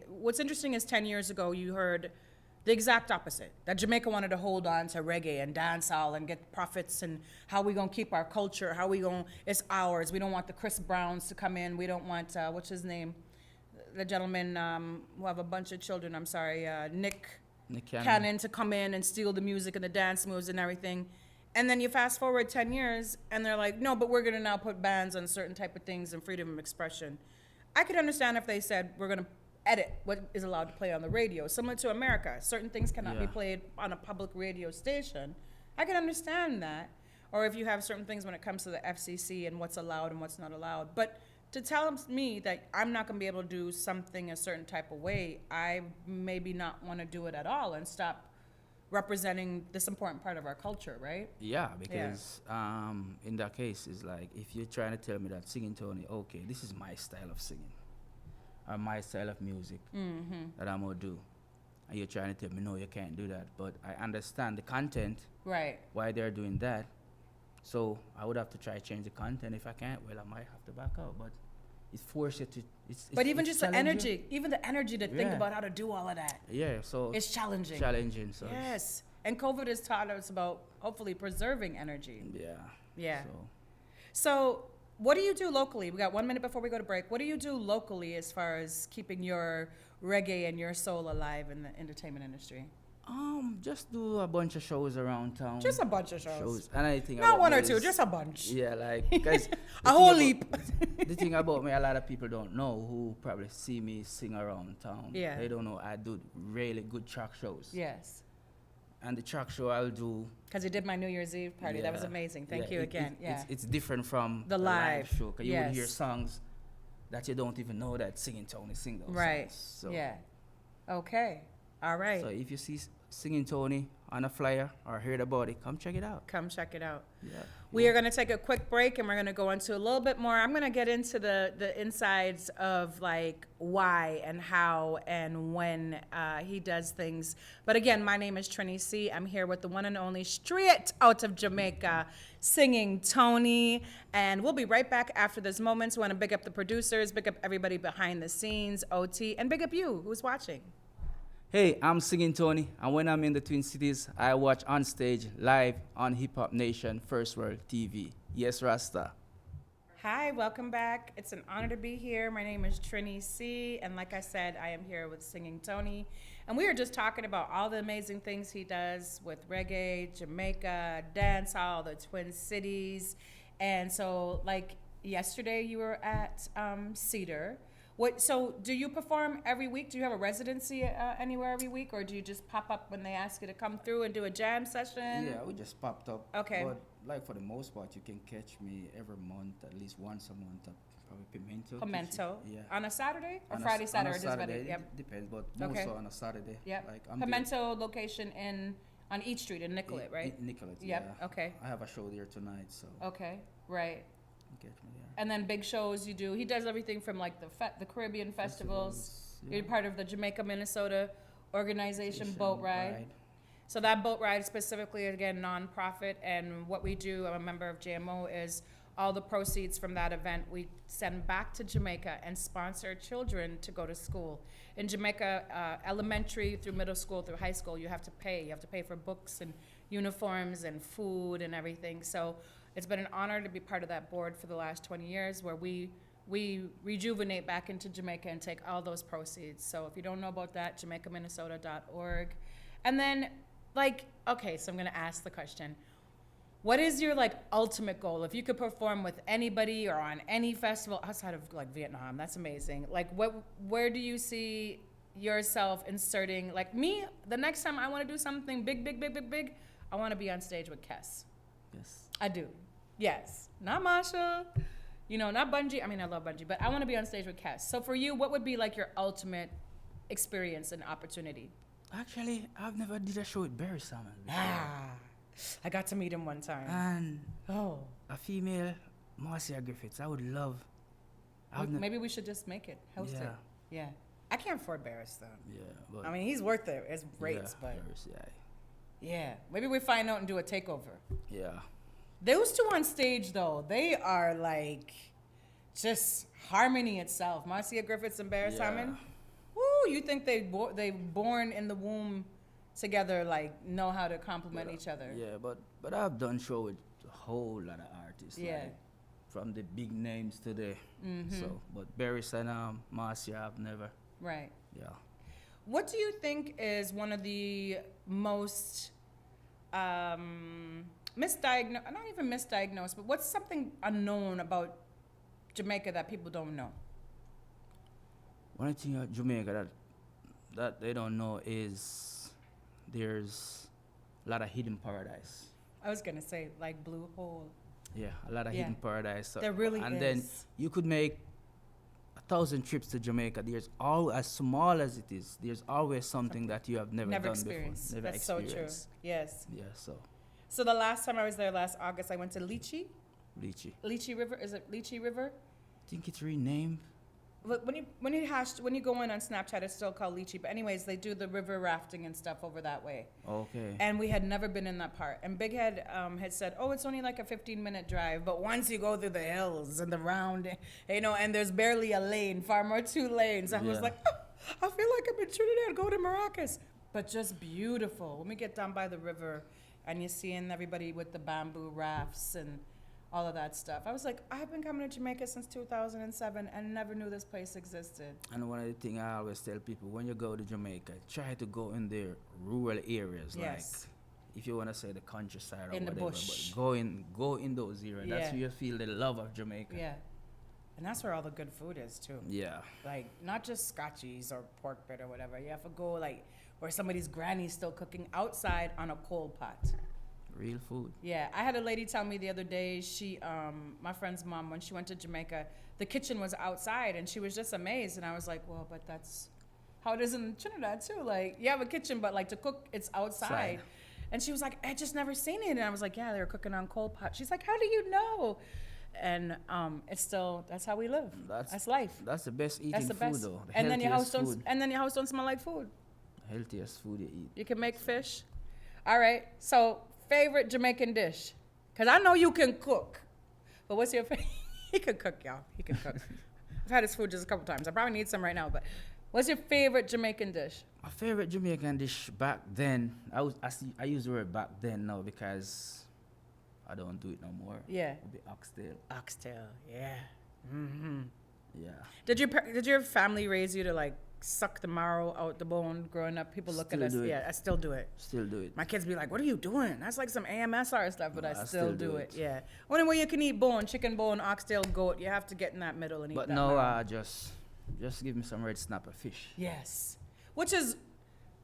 what's interesting is 10 years ago you heard the exact opposite, that Jamaica wanted to hold on to reggae and dancehall and get profits and how we gonna keep our culture, it's ours. We don't want the Chris Browns to come in. We don't want, what's his name? The gentleman who have a bunch of children, I'm sorry, Nick Cannon to come in and steal the music and the dance moves and everything. And then you fast forward 10 years and they're like, no, but we're gonna now put bans on certain type of things and freedom of expression. I could understand if they said we're gonna edit what is allowed to play on the radio, similar to America. Certain things cannot be played on a public radio station. I can understand that. Or if you have certain things when it comes to the FCC and what's allowed and what's not allowed. But to tell me that I'm not going to be able to do something a certain type of way, I maybe not want to do it at all and stop representing this important part of our culture, right? Yeah, because in that case, it's like if you're trying to tell me that singing, Tony, okay, this is my style of singing or my style of music that I'm going to do. and you're trying to tell me, no, you can't do that. But I understand the content, Right. why they're doing that. So I would have to try to change the content. If I can't, well, I might have to back out. But it forces you to. But even it's just the challenging. energy, even the energy to think Yeah. about how to do all of that. Yeah, so It's challenging. Challenging. So Yes. And COVID has taught us about hopefully preserving energy. yeah. Yeah. So So, what do you do locally? We got 1 minute before we go to break. What do you do locally as far as keeping your reggae and your soul alive in the entertainment industry? just do a bunch of shows around town. Just a bunch of shows. And I think Not about one me or two, is- just a bunch. Yeah, like because A whole leap. The thing about me, a lot of people don't know who probably see me sing around town. Yeah. They don't know I do really good track shows. Yes. And the track show I'll do. Because you did my New Year's Eve party. That was Yeah, amazing. Thank yeah, you it- again. it- Yeah. It's different from The a live live, show. Because you would hear yes. songs that you don't even know that Singing Tony sing those Right. songs. So, Yeah. Okay. All right. So if you see Singing Tony on a flyer or heard about it, come check it out. Come check it out. Yeah. We are going to take a quick break and we're going to go into a little bit more. I'm going to get into the insides of like why and how and when he does things. But again, my name is Trinny Cee. I'm here with the one and only straight out of Jamaica Singing Tony. And we'll be right back after this moment. So I want to big up the producers, big up everybody behind the scenes, OT, and big up you who's watching. Hey, I'm Singing Tony, and when I'm in the Twin Cities, I watch on stage live on Hip Hop Nation First World TV. Yes, Rasta. Hi, welcome back. It's an honor to be here. My name is Trinny Cee, and like I said, I am here with Singing Tony. And we were just talking about all the amazing things he does with reggae, Jamaica, dancehall, the Twin Cities. And so, like yesterday, you were at Cedar. So do you perform every week? Do you have a residency anywhere every week, or do you just pop up when they ask you to come through and do a jam session? Yeah, we just popped up. Okay. But like for the most part, you can catch me every month, at least once a month at probably Pimento. Yeah. Yeah. On a Saturday or On a Friday, s- Saturday? on a Or does it matter? Saturday, Yep. it depends, but more Okay. so on a Saturday. Yep. Like I'm Pimento location on East Street in Nicollet, right? Nicollet. Yep. Yeah. Okay. I have a show there tonight, so Okay. Right. catch me there. And then big shows you do. He does everything from like the Caribbean festivals. You're part of the Jamaica, Minnesota organization Boat Ride. So that boat ride specifically, again, nonprofit. And what we do, I'm a member of JMO, is all the proceeds from that event we send back to Jamaica and sponsor children to go to school. In Jamaica, elementary through middle school through high school, you have to pay. You have to pay for books and uniforms and food and everything. So it's been an honor to be part of that board for the last 20 years where we rejuvenate back into Jamaica and take all those proceeds. So if you don't know about that, jamaicaminnesota.org. And then, like, okay, so I'm going to ask the question. What is your, like, ultimate goal? If you could perform with anybody or on any festival outside of, like, Vietnam, that's amazing. Like, where do you see yourself inserting? Like, me, the next time I want to do something big, I want to be on stage with Kes. Yes. I do. Yes. Not Masha. Not Bungie. I mean, I love Bungie, but I want to be on stage with Kes. So for you, what would be like your ultimate experience and opportunity? Actually, I've never did a show with Barry Salmon before. I got to meet him one time. And a female Marcia Griffiths, I would love. Maybe we should just make it, host it. Yeah. I can't afford Barris though. Yeah, but I mean, he's worth it. It's rates, but Barris, yeah. Maybe we find out and do a takeover. Yeah. Those two on stage though, they are like just harmony itself. Marcia Griffiths and Barris Simon. Woo! You think they born in the womb together, like know how to complement each other? Yeah, but I've done show with a whole lot of artists. Yeah. Like, from the big names to the so, but Barris and Marcia, I've never. Right. Yeah. What do you think is one of the most misdiagnosed, not even misdiagnosed, but what's something unknown about Jamaica that people don't know? One thing about Jamaica that they don't know is there's a lot of hidden paradise. I was gonna say like Blue Hole. Yeah, a lot of hidden paradise. So, there really and is. then you could make 1,000 trips to Jamaica. There's as small as it is, there's always something that you have never done experienced. before. That's so true. Yes. Yeah, so. So the last time I was there last August, I went to Lychee Lychee. River. Is it Lychee River? I think it's renamed. look, when you go in on Snapchat, it's still called Lychee. But anyways, they do the river rafting and stuff over that way. Okay. And we had never been in that part. And Big Head had said, "Oh, it's only like a 15-minute drive, but once you go through the hills and the round, you know, and there's barely a lane, far more 2 lanes." I was like, oh, I feel like I'm in Trinidad, go to Maracas. But just beautiful. When we get down by the river, and you're seeing everybody with the bamboo rafts and all of that stuff. I was like, I've been coming to Jamaica since 2007 and never knew this place existed. And one of the things I always tell people, when you go to Jamaica, try to go in the rural areas. Yes. Like, if you want to say the countryside or In the whatever, bush. but go in those areas. Yeah. That's where you feel the love of Jamaica. Yeah. And that's where all the good food is, too. Yeah. Like, not just scotchies or pork bit or whatever. You have to go, like, where somebody's granny's still cooking outside on a coal pot. Real food. Yeah, I had a lady tell me the other day, she, my friend's mom, when she went to Jamaica, the kitchen was outside, and she was just amazed. And I was like, well, but that's how it is in Trinidad, too. Like, you have a kitchen, but, like, to cook, it's outside. And she was like, I just never seen it. And I was like, yeah, they were cooking on coal pot. She's like, how do you know? And it's still, that's how we live. That's life. That's the best eating That's the food, best. though. The And then your house healthiest food. your house don't smell like food. Healthiest food you eat. You can make fish. All right. So, favorite Jamaican dish? Because I know you can cook. But what's your favorite? He can cook, y'all. He can cook. I've had his food just a couple times. I probably need some right now. But what's your favorite Jamaican dish? My favorite Jamaican dish back then, I use the word back then now because I don't do it no more. Yeah. It'd be oxtail. Oxtail, yeah. Mm-hmm. Yeah. Did your family raise you to, like, suck the marrow out the bone growing up? People look at us. Yeah, I still do it. Still do it. My kids be like, what are you doing? That's like some AMSR stuff, but No, I still do it. it. Yeah. Only way you can eat bone, chicken bone, oxtail, goat, you have to get in that middle and eat But that no, marrow. just give me some red snapper fish. Yes. Which is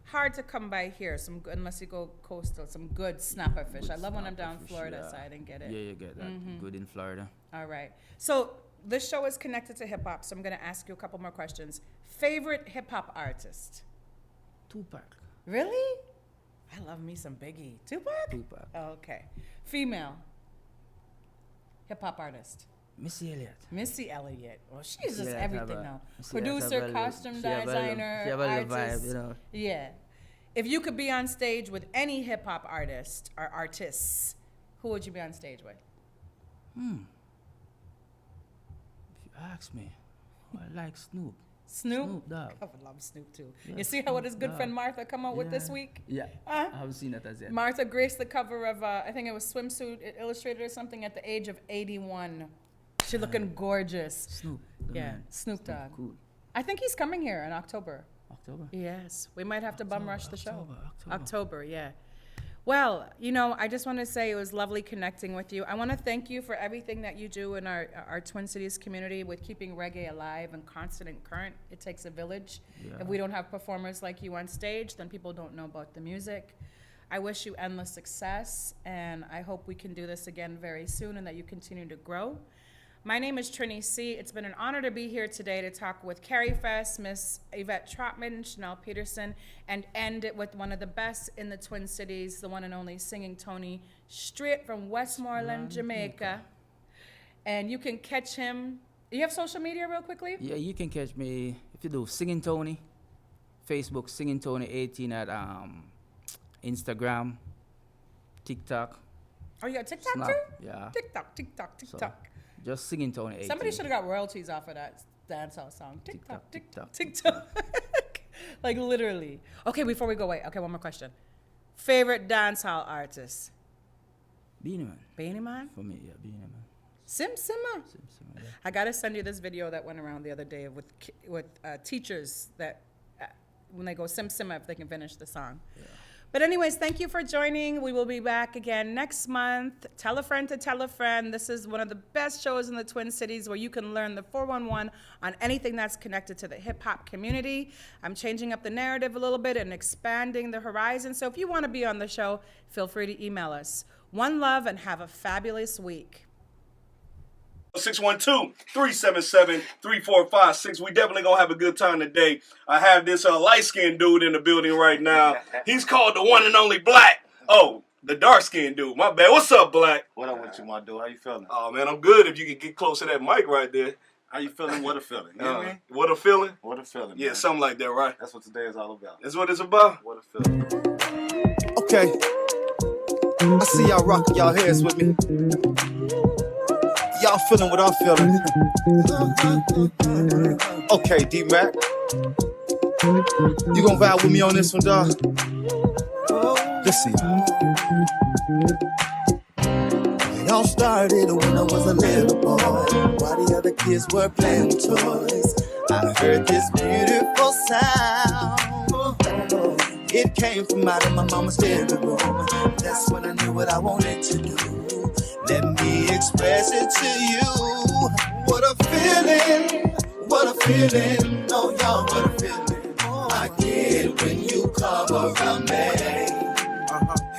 hard to come by here, unless you go coastal, some good snapper fish. I love when I'm down Florida side and get it. Yeah, you get that. Good in Florida. All right. So this show is connected to hip hop, so I'm going to ask you a couple more questions. Favorite hip hop artist? Tupac. Really? I love me some Biggie. Tupac? Tupac. Oh, okay. Female hip hop artist? Missy Elliott. Missy Elliott. Well, she's just Elliott everything have now. Missy Elliott Producer, have a costume she have a designer, she have a little artist. vibe, you know. Yeah. If you could be on stage with any hip hop artist or artists, who would you be on stage with? If you ask me, I like Snoop. Snoop Dogg. I would love Snoop too. Yeah, You see how what his good Dogg. friend Martha come out with this week? Yeah. Huh? I haven't seen that as yet. Martha graced the cover of, I think it was Swimsuit Illustrated or something at the age of 81. She looking gorgeous. Snoop. the Yeah, man. Snoop Dogg. Cool. I think he's coming here in October. October? Yes, we might have to bum rush the show. October. October, yeah. Well, you know, I just want to say it was lovely connecting with you. I want to thank you for everything that you do in our Twin Cities community with keeping reggae alive and constant and current. It takes a village. Yeah. If we don't have performers like you on stage, then people don't know about the music. I wish you endless success, and I hope we can do this again very soon and that you continue to grow. My name is Trinny Cee. It's been an honor to be here today to talk with Carifest, Miss Yvette Trottman, Chanelle Peterson, and end it with one of the best in the Twin Cities, the one and only Singing Tony, straight from Westmoreland, Jamaica. And you can catch him. You have social media real quickly? Yeah, you can catch me if you do Singing Tony, Facebook Singing Tony 18 at Instagram, TikTok. Oh, you got TikTok Snap, too? yeah. TikTok. So, just Singing Tony 18. Somebody should have got royalties off of that dancehall song. TikTok. TikTok. Like literally. Okay, before we go, wait. Okay, one more question. Favorite dancehall artist? Beanie Man. Beanie Man? For me, yeah, Beanie Man. Simmer. Sim, yeah. I gotta send you this video that went around the other day with teachers that when they go simmer if they can finish the song. Yeah. But anyways, thank you for joining. We will be back again next month. Tell a friend to tell a friend. This is one of the best shows in the Twin Cities where you can learn the 411 on anything that's connected to the hip-hop community. I'm changing up the narrative a little bit and expanding the horizon. So if you want to be on the show, feel free to email us. One love and have a fabulous week. 612-377-3456. We definitely gonna have a good time today. I have this light-skinned dude in the building right now. He's called the one and only Black. Oh, the dark-skinned dude. My bad. What's up, Black? What up with you, my dude? How you feeling? Oh, man, I'm good. If you could get close to that mic right there. How you feeling? What a feeling. You know what I mean? What a feeling? What a feeling. Yeah, man. something like that, right? That's what today is all about. That's what it's about? What a feeling. Okay. I see y'all rocking y'all heads with me. Y'all feeling what I'm feeling. Okay, D-Mac. You gonna vibe with me on this one, dog? Listen. It all started when I was a little boy, while the other kids were playing with toys. I heard this beautiful sound. It came from out of my mama's living room. That's when I knew what I wanted to do. Let me express it to you. What a feeling, what a feeling. Oh, y'all, what a feeling I get when you come around me.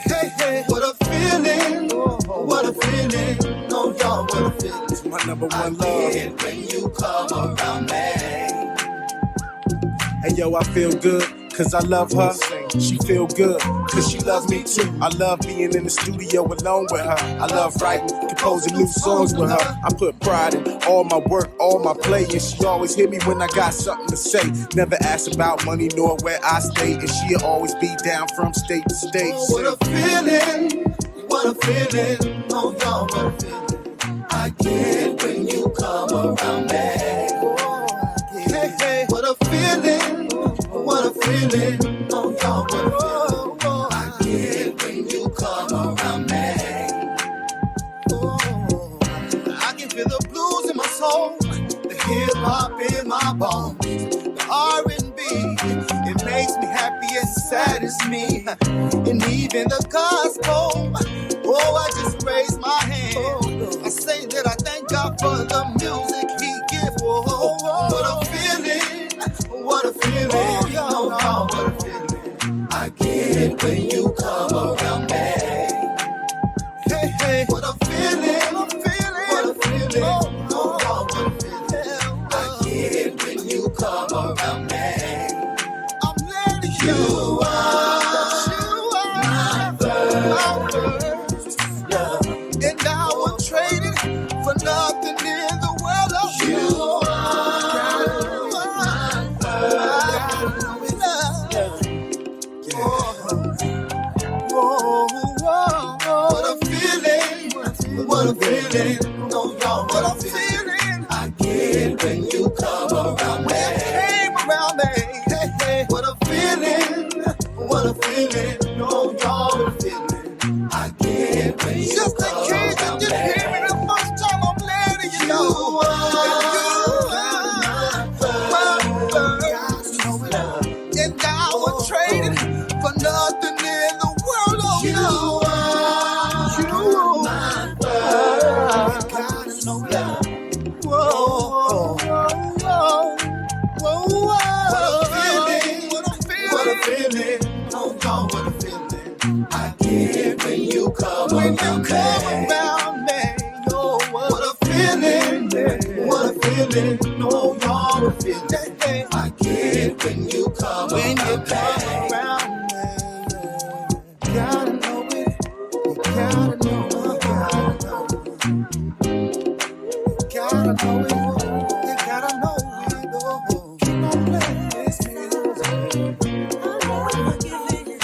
Hey, hey, what a feeling, what a feeling. Oh, y'all, what a feeling. It's my number one love. I get when you come around me. Hey, yo, I feel good. Cause I love her, she feel good, cause she loves me too. I love being in the studio alone with her. I love writing, composing new songs with her. I put pride in all my work, all my play, and she always hit me when I got something to say. Never ask about money nor where I stay, and she'll always be down from state to state. What a feeling, what a feeling. Oh, y'all, what a feeling I get when you come around me. Hey, hey, what a feeling. What a feeling, oh y'all, what a feeling I get when you come around me. I can feel the blues in my soul, the hip hop in my bones, the R&B, it makes me happy and saddens me, and even the gospel. Oh, I just raise my hand, I say that I thank God for the music He gives. What a feeling. What a feeling, oh, y'all, what a feeling I get when you come around me. Hey, hey, what a feeling, what a feeling, what a feeling, oh, y'all, what a feeling I get when you come around me. I'm letting you are my first love, and I would trade it for nothing in the world of you. What a feeling, oh y'all, what a feeling I get when you come around me. Came around me, hey, hey. What a feeling, oh y'all, what a feeling I get when you just come around me. Just in case you didn't hear me the first time, I'm letting you know. And I would trade it for nothing in the world, oh you. When you come around me, oh, what a feeling, what a feeling, oh, y'all, what a feeling I get when you come around me. Gotta know it, you gotta know it, you gotta know it, you gotta know it, oh, keep on playing this music, keep on playing this music.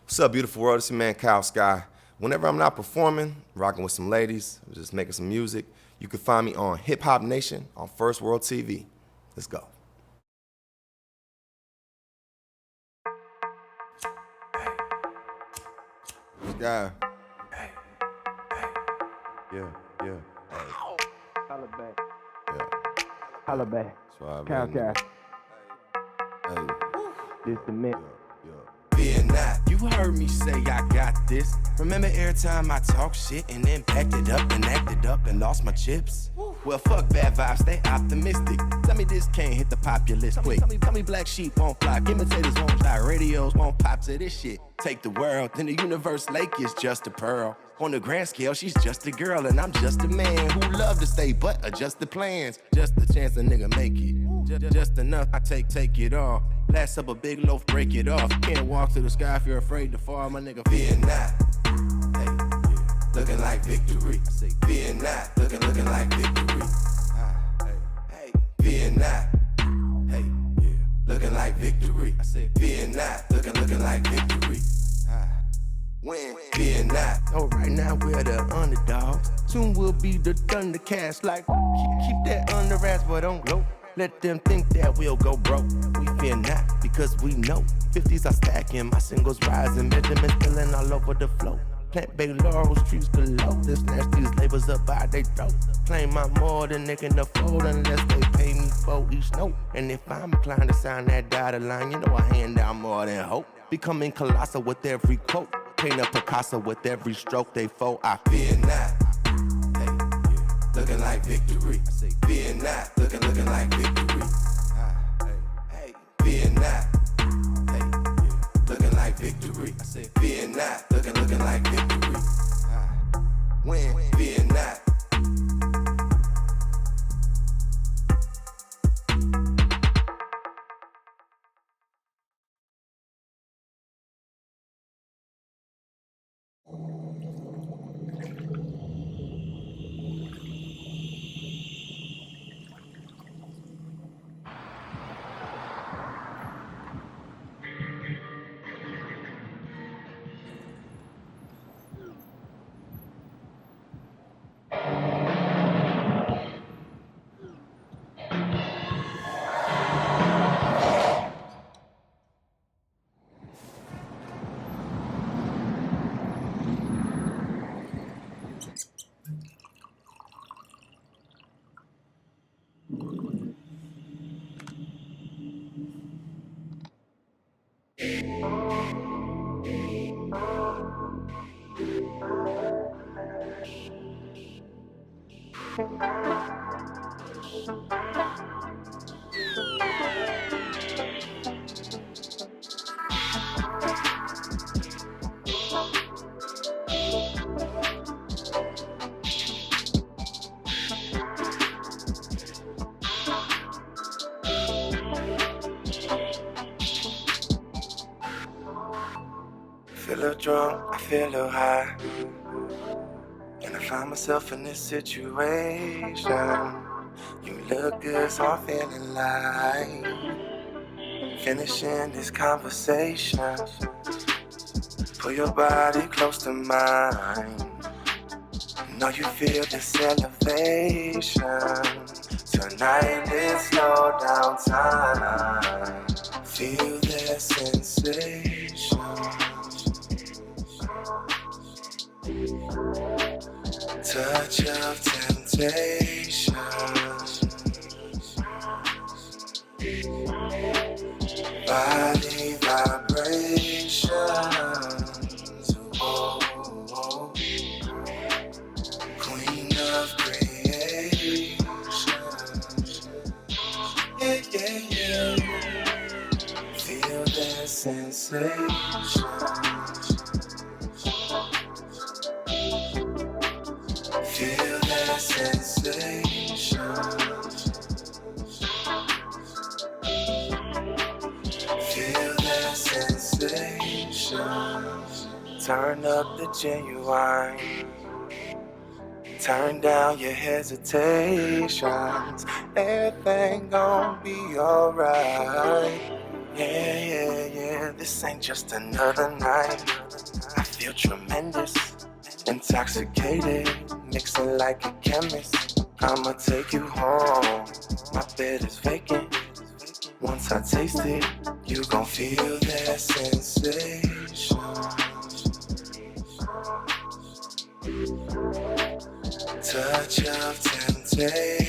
What's up, beautiful world? It's your man, Kyle Sky. Whenever I'm not performing, rocking with some ladies, just making some music, you can find me on Hip Hop Nation on First World TV. Let's go. Guy. Yeah. Hey. Holla back. Yeah. Holla back. That's why Cow. Hey. This the mix. fear not. You heard me say I got this. Remember every time I talk shit and then backed it up and acted up and lost my chips? Well, fuck bad vibes, stay optimistic. Tell me this can't hit the populace quick. Tell me black sheep won't flock, imitators won't die, radios won't pop to this shit. Take the world, then the universe lake is just a pearl. On the grand scale, she's just a girl and I'm just a man who love to stay but adjust the plans. Just a chance a nigga make it. Just enough, I take it all. Blast up a big loaf, break it off. Can't walk to the sky if you're afraid to fall, my nigga. Fear not. Hey, yeah. Looking like victory. I say, fear not. Looking like victory. Hey, fear not. Hey, yeah. Looking like victory. I say, fear not. Looking like victory. When, fear not. Oh, right now we're the underdogs. Soon we'll be the Thundercats. Like, keep that under wraps, but don't gloat. Let them think that we'll go broke. We fear not, because we know 50s are stacking, my singles rising, Benjamin spilling all over the floor. Plant-based laurels, trees below. They snatch these labels up by their throat. Claim I'm more than they can afford unless they pay me for each note. And if I'm inclined to sign that dotted line, you know I hand out more than hope. Becoming colossal with every quote. Paint a Picasso with every stroke they fold. I fear not. Hey, yeah. Looking like victory. I say, fear not. Looking like victory. Hey, fear not. Hey, yeah. Looking like victory. I say, fear not. Looking like victory. When, fear not. Feel a little drunk, I feel a little high. And I find myself in this situation. You look good, so I'm feeling like finishing this conversation. Pull your body close to mine. Know you feel this elevation. Tonight is slow down time. Feel that sensation. Touch of temptation. Body vibrations. Oh, oh. Queen of creation. Yeah, yeah, yeah. Feel that sensation. Feel that sensation. Feel that sensation. Turn up the genuine. Turn down your hesitations. Everything gon' be alright. Yeah, yeah, yeah. This ain't just another night. I feel tremendous. Intoxicated, mixing like a chemist. I'ma take you home. My bed is vacant. Once I taste it, you gon' feel that sensation. Touch of temptation.